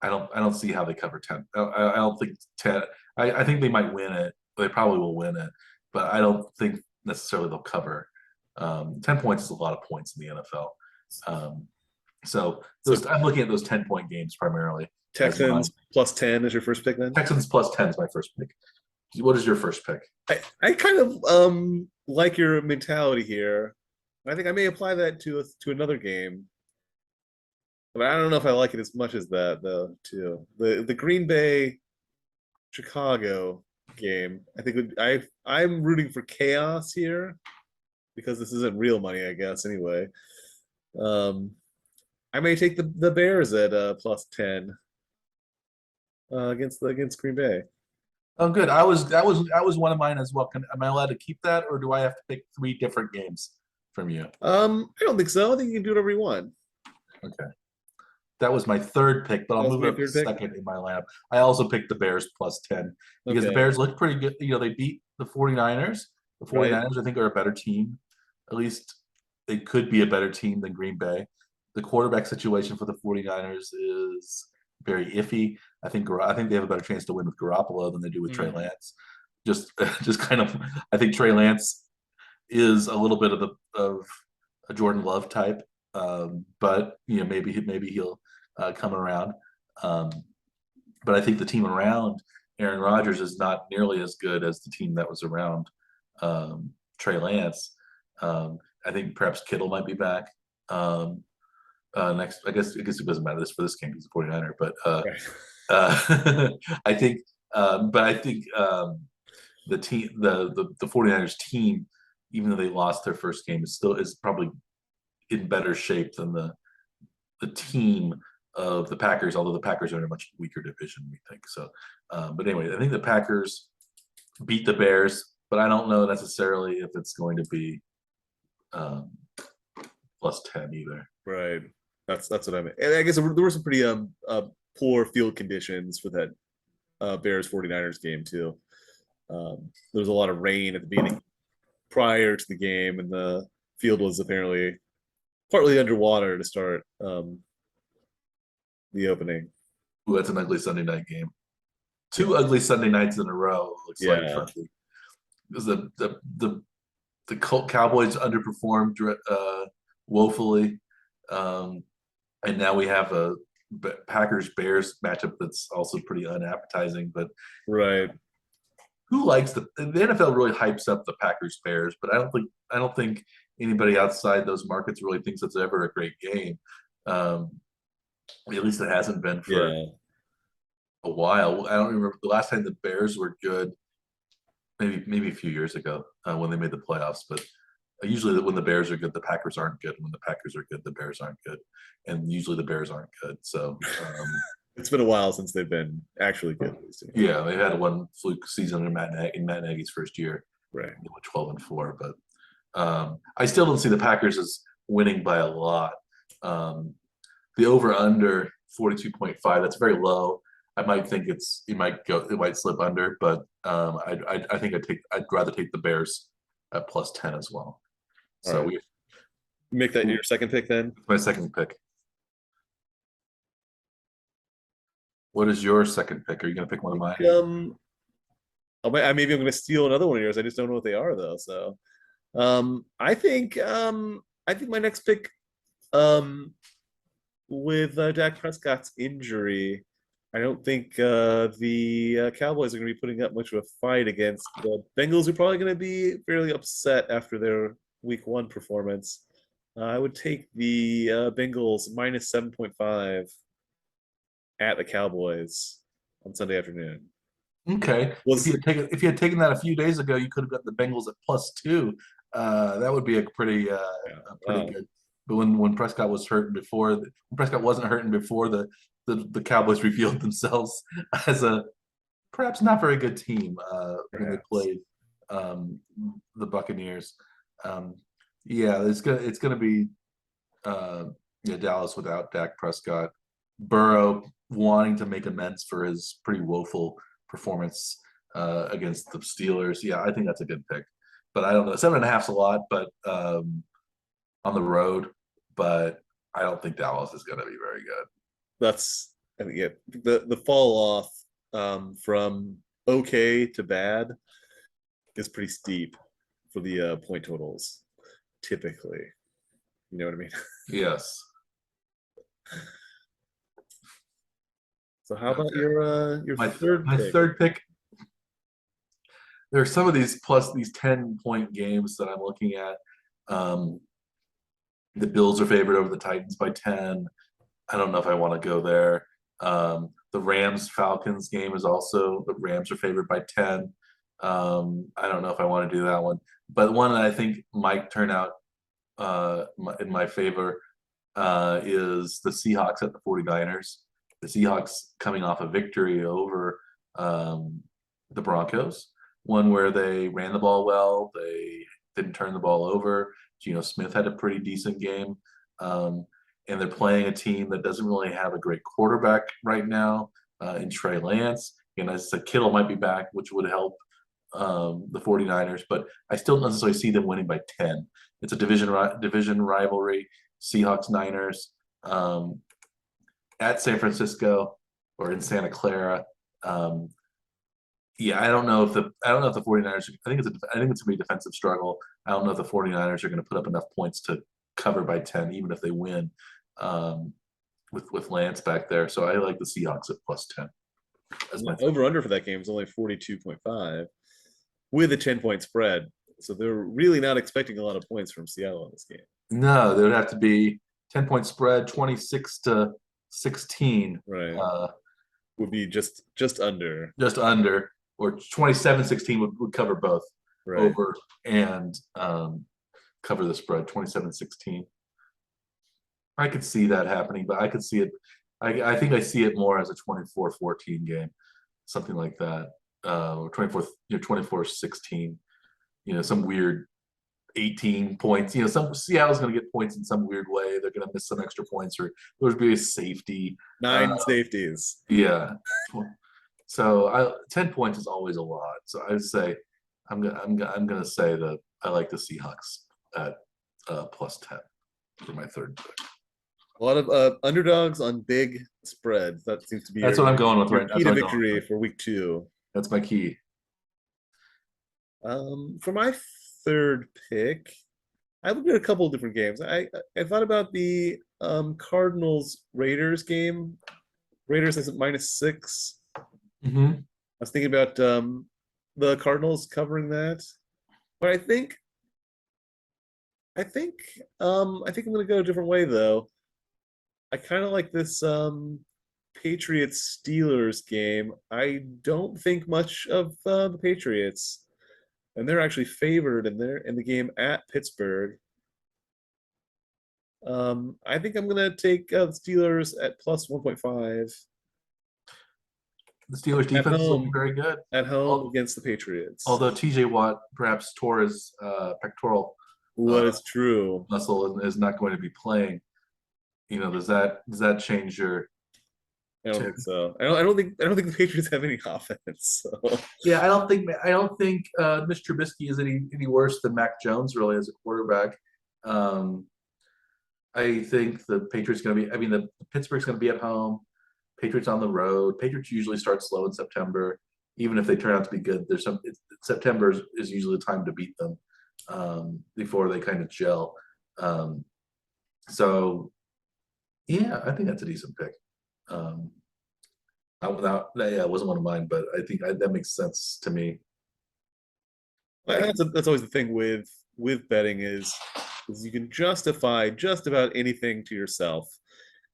don't see how they cover 10. I don't think 10. I think they might win it. They probably will win it, but I don't think necessarily they'll cover. 10 points is a lot of points in the NFL. So I'm looking at those 10-point games primarily. Texans +10 is your first pick then? Texans +10 is my first pick. What is your first pick? I kind of like your mentality here. I think I may apply that to another game. But I don't know if I like it as much as that though, too. The Green Bay Chicago game. I think I'm rooting for chaos here because this isn't real money, I guess, anyway. I may take the Bears at +10 against Green Bay. Oh, good. That was one of mine as well. Am I allowed to keep that, or do I have to pick 3 different games from you? I don't think so. I think you can do whatever you want. Okay. That was my third pick, but I'll move it up to second in my lineup. I also picked the Bears +10 because the Bears look pretty good. They beat the 49ers. The 49ers, I think, are a better team. At least they could be a better team than Green Bay. The quarterback situation for the 49ers is very iffy. I think they have a better chance to win with Garoppolo than they do with Trey Lance. Just kind of, I think Trey Lance is a little bit of a Jordan Love type, but maybe he'll come around. But I think the team around Aaron Rodgers is not nearly as good as the team that was around Trey Lance. I think perhaps Kittle might be back next. I guess it doesn't matter for this game. He's a 49er, but I think the team, the 49ers team, even though they lost their first game, is probably in better shape than the team of the Packers, although the Packers are in a much weaker division, we think. So, but anyway, I think the Packers beat the Bears, but I don't know necessarily if it's going to be plus 10 either. Right. That's what I mean. And I guess there were some pretty poor field conditions for that Bears 49ers game too. There was a lot of rain at the beginning prior to the game, and the field was apparently partly underwater to start the opening. Ooh, that's an ugly Sunday night game. Two ugly Sunday nights in a row. Looks like Yeah. because the Cowboys underperformed woefully, and now we have a Packers Bears matchup that's also pretty unappetizing. But Right. who likes the NFL really hypes up the Packers Bears, but I don't think anybody outside those markets really thinks it's ever a great game. At least it hasn't been for Yeah. a while. I don't remember the last time the Bears were good. Maybe a few years ago when they made the playoffs. But usually when the Bears are good, the Packers aren't good. When the Packers are good, the Bears aren't good. And usually the Bears aren't good. So It's been a while since they've been actually good. At least, yeah, they had one fluke season in Matt Nagy's first year. Right. They went 12-4, but I still don't see the Packers as winning by a lot. The over under 42.5, that's very low. I might think it might slip under, but I think I'd rather take the Bears at plus 10 as well. All So right. we Make that your second pick then. my second pick. What is your second pick? Are you gonna pick one of mine? Maybe I'm going to steal another one of yours. I just don't know what they are though. So, I think my next pick, with Dak Prescott's injury, I don't think the Cowboys are going to be putting up much of a fight against the Bengals, who are probably going to be fairly upset after their Week 1 performance. I would take the Bengals minus 7.5 at the Cowboys on Sunday afternoon. Okay. If you had taken that a few days ago, you could have got the Bengals at plus 2. That would be a pretty good. But when Prescott was hurting before, when Prescott wasn't hurting before the Cowboys revealed themselves as a perhaps not very good team when they played the Buccaneers. Yeah, it's gonna be Dallas without Dak Prescott. Burrow wanting to make amends for his pretty woeful performance against the Steelers. Yeah, I think that's a good pick. But I don't know. 7.5's a lot, but on the road. But I don't think Dallas is going to be very good. I think the fall off from okay to bad is pretty steep for the point totals. Typically, you know what I mean. Yes. So how about your third pick? There are some of these plus these 10-point games that I'm looking at. The Bills are favored over the Titans by 10. I don't know if I want to go there. The Rams Falcons game is also the Rams are favored by 10. I don't know if I want to do that one, but one that I think might turn out in my favor is the Seahawks at the 49ers. The Seahawks coming off a victory over the Broncos, one where they ran the ball well, they didn't turn the ball over. Geno Smith had a pretty decent game. And they're playing a team that doesn't really have a great quarterback right now in Trey Lance. And as I said, Kittle might be back, which would help the 49ers, but I still don't necessarily see them winning by 10. It's a division rivalry, Seahawks-Niners at San Francisco or in Santa Clara. Yeah, I don't know if the 49ers, I think it's going to be a defensive struggle. I don't know if the 49ers are going to put up enough points to cover by 10, even if they win with Lance back there. So I like the Seahawks at plus 10. Over under for that game is only 42.5 with a 10-point spread. So they're really not expecting a lot of points from Seattle in this game. No, there would have to be 10-point spread, 26-16. Right. Would be just under. Just under. Or 27-16 would cover both. Right. Over and cover the spread, 27-16. I could see that happening, but I could see it. I think I see it more as a 24-14 game, something like that. 24-16. Some weird 18 points. Some Seattle's going to get points in some weird way. They're going to miss some extra points, or there's be a safety. Nine safeties. Yeah. So 10 points is always a lot. So I would say I'm gonna say that I like the Seahawks at +10 for my third pick. A lot of underdogs on big spreads. That seems to be That's what I'm going with your right now. key to victory for week 2. That's my key. For my third pick, I looked at a couple of different games. I thought about the Cardinals Raiders game. Raiders is at -6. Mm-hmm. I was thinking about the Cardinals covering that, but I think I'm gonna go a different way though. I kind of like this Patriots Steelers game. I don't think much of the Patriots, and they're actually favored in the game at Pittsburgh. I think I'm gonna take the Steelers at +1.5 The Steelers at defense is looking home very good. at home against the Patriots. Although TJ Watt perhaps tore his pectoral What is true? muscle and is not going to be playing. Does that change your? I don't think so. I don't think the Patriots have any offense. So. Yeah, I don't think Mr. Trubisky is any worse than Mac Jones really as a quarterback. I think the Patriots going to be. I mean, the Pittsburgh's going to be at home. Patriots on the road. Patriots usually start slow in September, even if they turn out to be good. September is usually the time to beat them before they kind of gel. So yeah, I think that's a decent pick. It wasn't one of mine, but I think that makes sense to me. That's always the thing with betting is you can justify just about anything to yourself,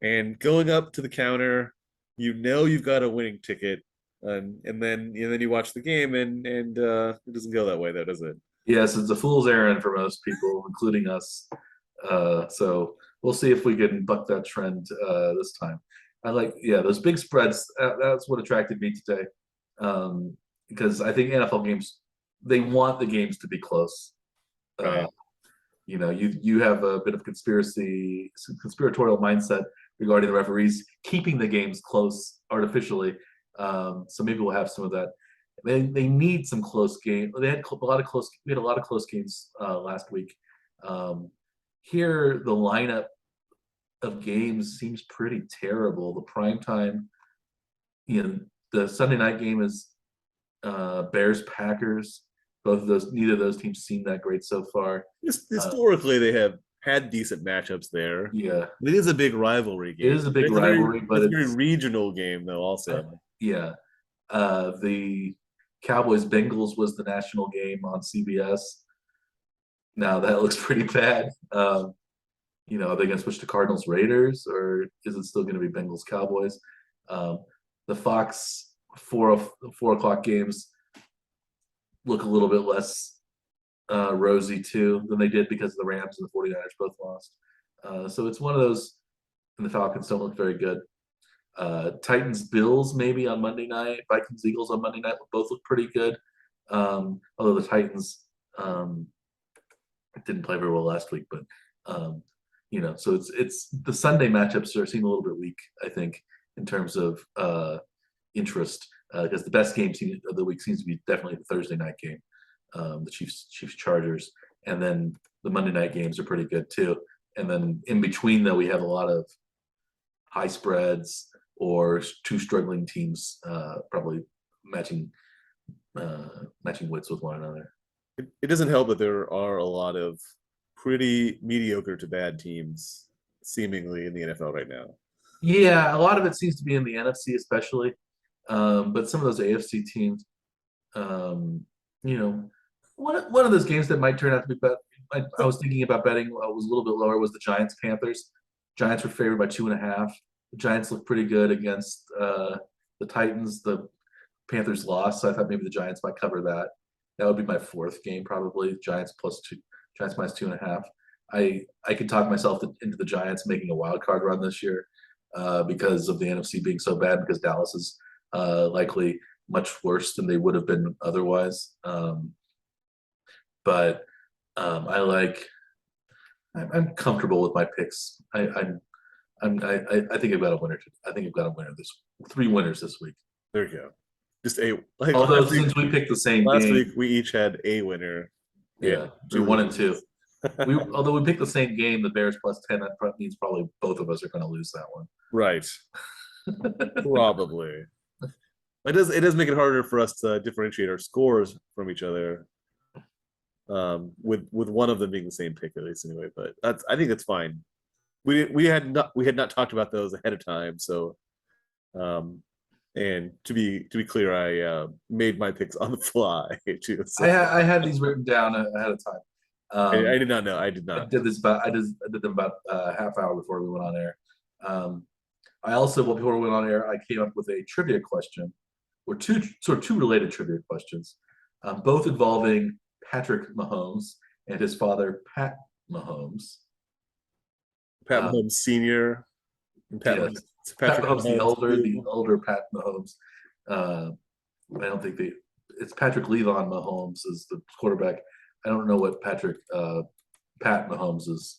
and going up to the counter, you've got a winning ticket, and then you watch the game and it doesn't go that way though, does it? Yes, it's a fool's errand for most people, including us. So we'll see if we can buck that trend this time. Those big spreads. That's what attracted me today, because I think NFL games, they want the games to be close. Right. You have a bit of conspiratorial mindset regarding the referees keeping the games close artificially. So maybe we'll have some of that. They need some close game. We had a lot of close games last week. Here the lineup of games seems pretty terrible. The prime time, the Sunday night game is Bears Packers. Neither of those teams seem that great so far. Historically, they have had decent matchups there. Yeah, it is a big rivalry game. It is a big rivalry, but it's a very regional game though. Also, yeah. The Cowboys Bengals was the national game on CBS. Now that looks pretty bad. Are they going to switch to Cardinals Raiders, or is it still going to be Bengals Cowboys? The Fox 4 o'clock games look a little bit less rosy too than they did because the Rams and the 49ers both lost. So it's one of those, and the Falcons don't look very good. Titans Bills maybe on Monday night, Vikings Eagles on Monday night both look pretty good. Although the Titans didn't play very well last week, but so it's the Sunday matchups are seem a little bit weak, I think, in terms of interest, because the best game of the week seems to be definitely the Thursday night game, the Chiefs Chargers, and then the Monday night games are pretty good too. And then in between, though, we have a lot of high spreads or two struggling teams probably matching wits with one another. It doesn't help that there are a lot of pretty mediocre to bad teams seemingly in the NFL right now. Yeah, a lot of it seems to be in the NFC especially, but some of those AFC teams, one of those games that might turn out to be bet. I was thinking about betting. Was a little bit lower. Was the Giants Panthers? Giants were favored by 2.5. The Giants look pretty good against the Titans. The Panthers lost, so I thought maybe the Giants might cover that. That would be my fourth game probably. Giants +2, Giants -2.5. I could talk myself into the Giants making a wild card run this year because of the NFC being so bad, because Dallas is likely much worse than they would have been otherwise. But I like. I'm comfortable with my picks. I think I've got a winner. I think I've got a winner this. 3 winners this week. There you go. Just a like Although since we picked the same last week game, we each had a winner and yeah, we two won and two. losers. Although we picked the same game, the Bears +10. That means probably both of us are going to lose that one. Right. Probably. It does make it harder for us to differentiate our scores from each other. With one of them being the same pick at least anyway, but I think it's fine. We had not talked about those ahead of time, so and to be clear, I made my picks on the fly too. So I had these written down ahead of time. I did not know. I did I not. did this about I did them about a half hour before we went on air. I also, well, before we went on air, I came up with a trivia question, or two related trivia questions, both involving Patrick Mahomes and his father, Pat Mahomes. Pat Mahomes Senior and Yes, Pat Patrick Mahomes, the Mahomes older, the too. older Pat Mahomes. I don't think it's Patrick Levon Mahomes is the quarterback. I don't know what Pat Mahomes'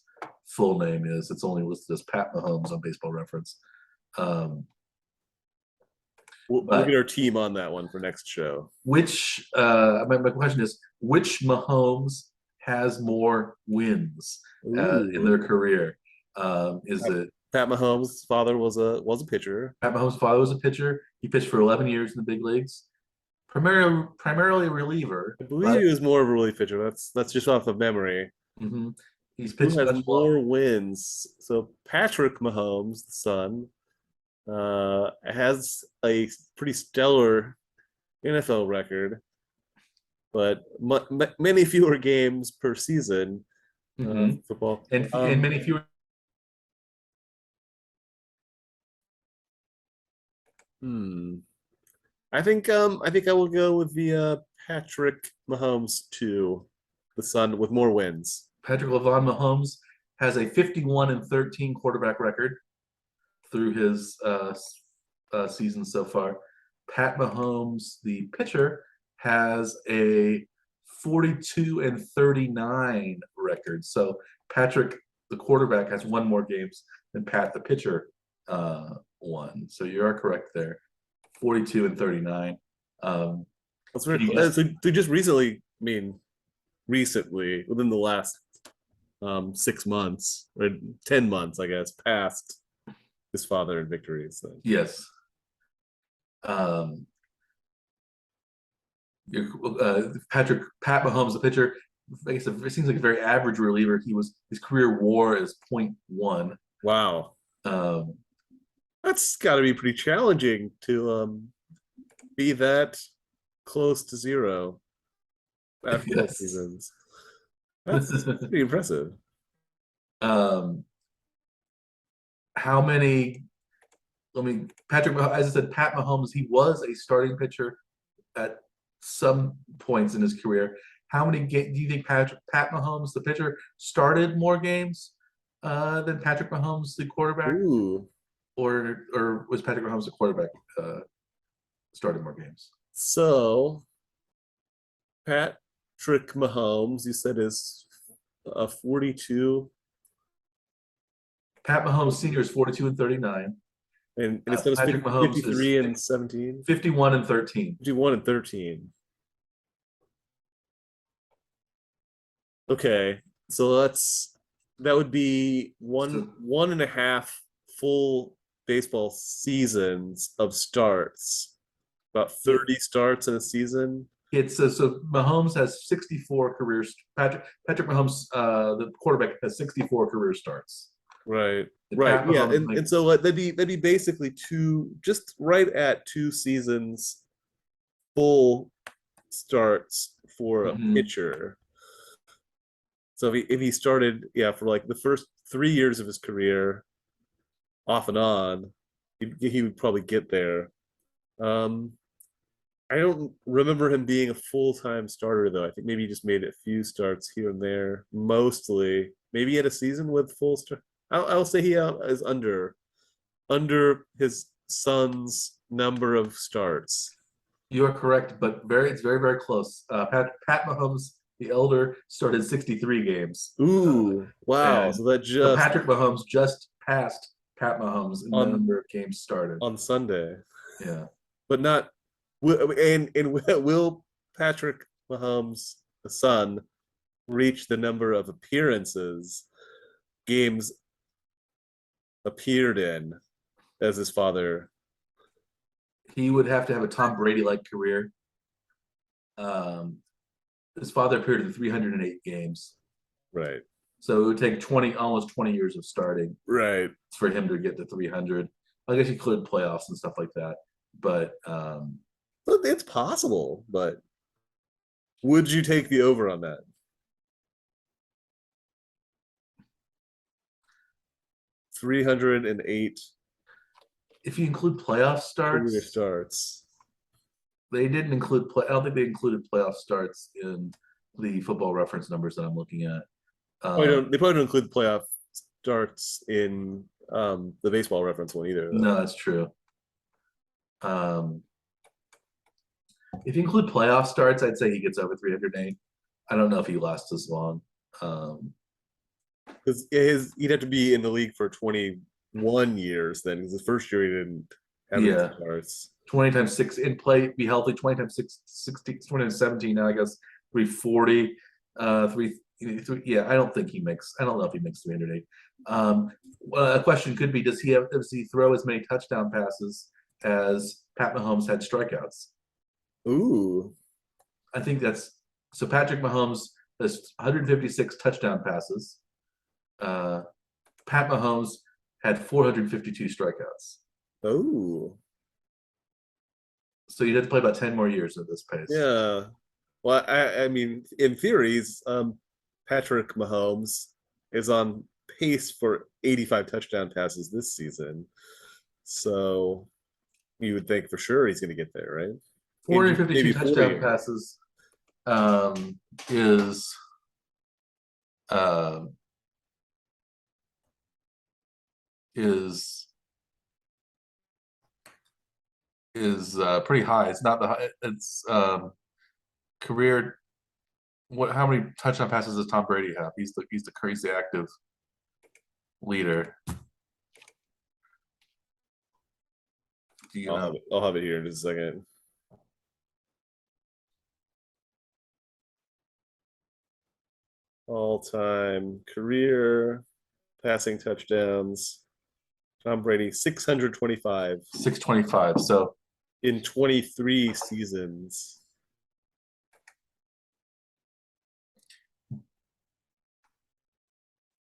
full name is. It's only listed as Pat Mahomes on Baseball Reference. Um, We'll get but our team on that one for next show. my question is, which Mahomes has more wins in their Ooh. career? Is it Pat Mahomes' father was a pitcher. Pat Mahomes' father was a pitcher? He pitched for 11 years in the big leagues, primarily a reliever, I believe but he was more of a relief pitcher. That's just off of memory. mhm, he's Who pitched has much long. more wins? So Patrick Mahomes, the son, has a pretty stellar NFL record, but many fewer games per season. Mhm. Football. And many fewer. Hmm. I think I will go with the Patrick Mahomes too, the son with more wins. Patrick LeVon Mahomes has a 51-13 quarterback record through his season so far. Pat Mahomes, the pitcher, has a 42-39 record. So Patrick, the quarterback, has one more games than Pat, the pitcher, won. So you are correct there. 42-39. That's Can very you cool. just So they just recently, I mean, recently within the last 6 months or 10 months, I guess, passed his father in victories. So. yes. Um, Pat Mahomes, the pitcher, I guess it seems like a very average reliever. His career WAR is .1. Wow, Um, that's got to be pretty challenging to be that close to zero after both yes. seasons. That's pretty impressive. um, how many? I mean, as I said, Pat Mahomes, he was a starting pitcher at some points in his career. How many do you think Pat Mahomes, the pitcher, started more games than Patrick Mahomes, the quarterback, Ooh, or was Patrick Mahomes the quarterback started more games? so Patrick Mahomes, you said is 42, Pat Mahomes Sr. is 42-39. and it says Patrick Mahomes is 53 and 17, 51-13. 51 and 13. Okay, so that would be So one and a half full baseball seasons of starts, about yeah, 30 starts in a season. so Mahomes has 64 careers. Patrick Mahomes, the quarterback, has 64 career starts. Right. And Right. Pat Yeah. Mahomes And makes so that'd be basically just right at 2 seasons full starts for a mhm. pitcher. So if he started, yeah, for like the first 3 years of his career, off and on, he would probably get there. Um, I don't remember him being a full-time starter though. I think maybe he just made a few starts here and there. Mostly, maybe he had a season with full start. I'll say he is under his son's number of starts. You are correct, but it's very, very close. Pat Mahomes The elder started 63 games. Ooh, wow. And So that so just Patrick Mahomes just passed Pat Mahomes in the on number of games started. on Sunday, Yeah. but not. And will Patrick Mahomes, the son, reach the number of appearances games appeared in as his father? He would have to have a Tom Brady-like career. Um, his father appeared in 308 games. Right. So it would take 20, almost 20 years of starting Right. for him to get to 300. I guess you include playoffs and stuff like that. But But it's possible, but would you take the over on that? 308 if you include playoff career starts, starts. they didn't include play. I don't think they included playoff starts in the Football Reference numbers that I'm looking at. They probably don't include playoff starts in the baseball reference one either, though. No, that's true. Um, if you include playoff starts, I'd say he gets over 308. I don't know if he lasts as long. Um, Because he'd have to be in the league for 21 years then, because the first year he didn't have any yeah, starts. 20 times six in play, be healthy. 20 times six, 60, 20 times 17. Now I guess 340. Three. Yeah, I don't think he makes. I don't know if he makes 308. Well, a question could be: Does he throw as many touchdown passes as Pat Mahomes had strikeouts? Ooh. I think that's so. Patrick Mahomes has 156 touchdown passes. Uh, Pat Mahomes had 452 strikeouts. Oh. So you'd have to play about 10 more years at this pace. Yeah. Well, I mean, in theories, Patrick Mahomes is on pace for 85 touchdown passes this season. So you would think for sure he's going to get there, right? Maybe 452 40. touchdown passes is uh, is pretty high. It's not the high, it's career. What? How many touchdown passes does Tom Brady have? He's the crazy active leader. Do you know? I'll have it here in just a second. All-time career passing touchdowns. Tom Brady 625 625. So in 23 seasons.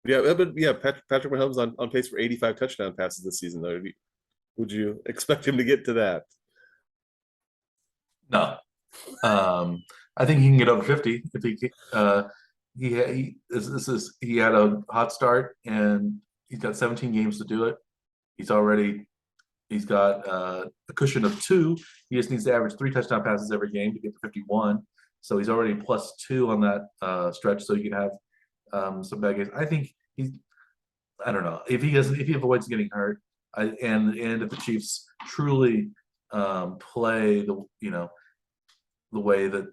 Yeah, but yeah, Patrick Mahomes on pace for 85 touchdown passes this season, though. Would you expect him to get to that? no, I think he can get over 50 if he had a hot start and he's got 17 games to do it. He's got a cushion of 2. He just needs to average 3 touchdown passes every game to get to 51. So he's already +2 on that stretch. So you can have some bad games. I think I don't know if he avoids getting hurt, and if the Chiefs truly play the way that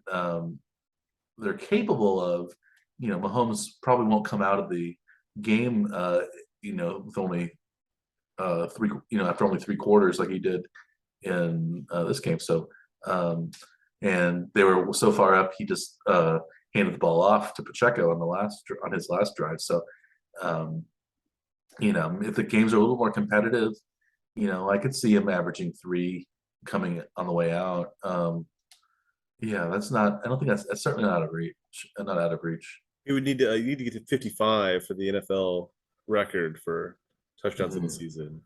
they're capable of, Mahomes probably won't come out of the game, with only 3, after only 3 quarters like he did in this game. So, and they were so far up, he just handed the ball off to Pacheco on his last drive. So, if the games are a little more competitive, I could see him averaging 3 coming on the way out. Yeah, that's not. I don't think that's certainly not out of reach. Not out of reach. He would you need to get to 55 for the NFL record for touchdowns in the season.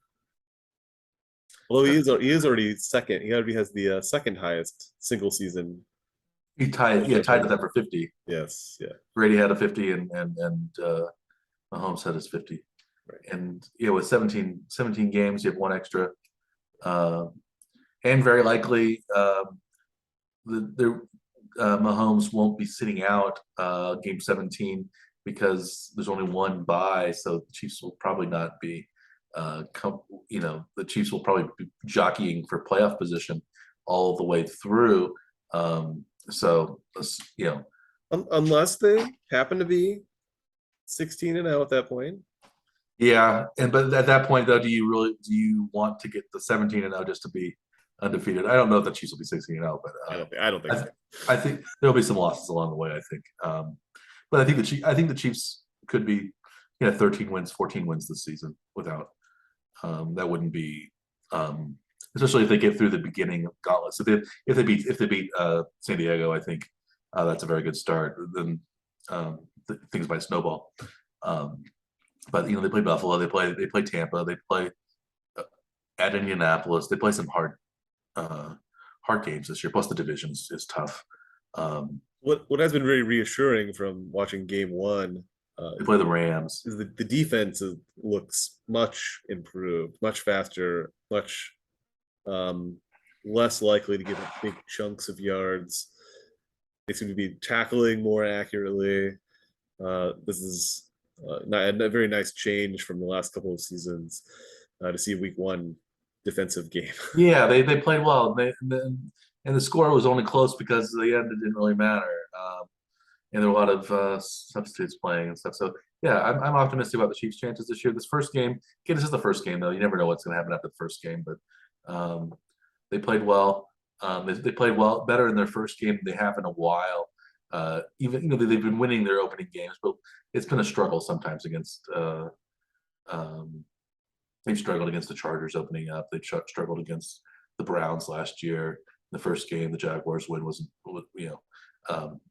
Although he is already second. He already has the second highest single season. He tied to that for 50. Yes, yeah. Brady had a 50 and Mahomes had his 50. Right. And with 17 games, you have 1 extra. And very likely Mahomes won't be sitting out game 17 because there's only 1 bye, so the Chiefs will probably not be the Chiefs will probably be jockeying for playoff position all the way through. So Unless they happen to be 16-0 at that point. Yeah, but at that point though, do you want to get the 17-0 just to be undefeated? I don't know if the Chiefs will be 16-0, but I don't think so. I think there'll be some losses along the way. I think, but I think the Chiefs could be, 13 wins, 14 wins this season without. That wouldn't be, especially if they get through the beginning of gauntlets. If they beat San Diego, I think that's a very good start. Then things might snowball. But they play Buffalo, they play Tampa, they play at Indianapolis. They play some hard games this year. Plus the division is tough. What has been very reassuring from watching Game 1 They play the Rams. is the defense looks much improved, much faster, much less likely to give up big chunks of yards. They seem to be tackling more accurately. This is a very nice change from the last couple of seasons to see Week 1 defensive game. Yeah, they played well. And the score was only close because the end it didn't really matter. And there were a lot of substitutes playing and stuff. So yeah, I'm optimistic about the Chiefs' chances this year. This first game, okay, this is the first game though. You never know what's going to happen after the first game, but they played well. They played well, better in their first game than they have in a while. Even they've been winning their opening games, but it's been a struggle sometimes against. They've struggled against the Chargers opening up. They struggled against the Browns last year. The first game, the Jaguars win wasn't.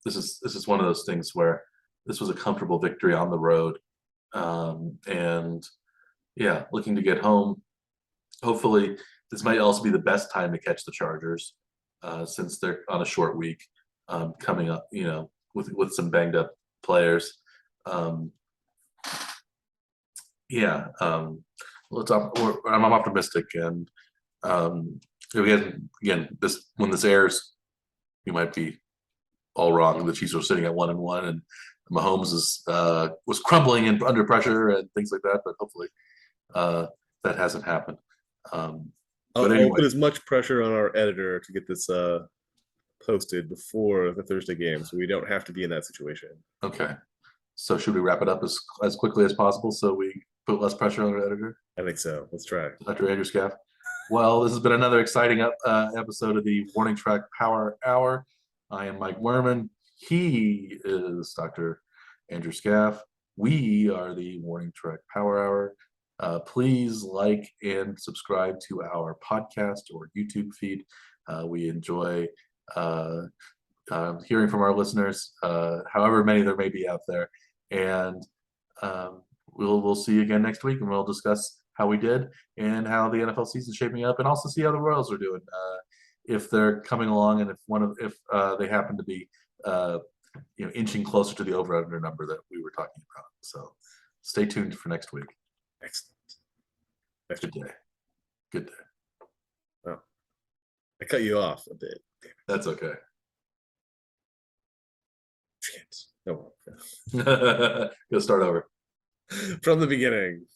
This is one of those things where this was a comfortable victory on the road, and yeah, looking to get home. Hopefully, this might also be the best time to catch the Chargers, since they're on a short week coming up. With some banged up players. Yeah, I'm optimistic, and again, when this airs, you might be all wrong. The Chiefs are sitting at 1-1, and Mahomes was crumbling and under pressure and things like that. But hopefully, that hasn't happened. I'll But anyway, put as much pressure on our editor to get this posted before the Thursday game, so we don't have to be in that situation. okay. So should we wrap it up as quickly as possible so we put less pressure on our editor? I think so. Let's try. Dr. Andrew Scaff. Well, this has been another exciting episode of the Warning Track Power Hour. I am Mike Werman. He is Dr. Andrew Scaff. We are the Warning Track Power Hour. Please like and subscribe to our podcast or YouTube feed. We enjoy hearing from our listeners, however many there may be out there. And we'll see you again next week, and we'll discuss how we did and how the NFL season's shaping up, and also see how the Royals are doing, if they're coming along, and if they happen to be inching closer to the over/under number that we were talking about. So stay tuned for next week. Excellent. Good day. Good day. Oh, I cut you off a bit. That's okay. Shit. No. Go start over. From the beginning.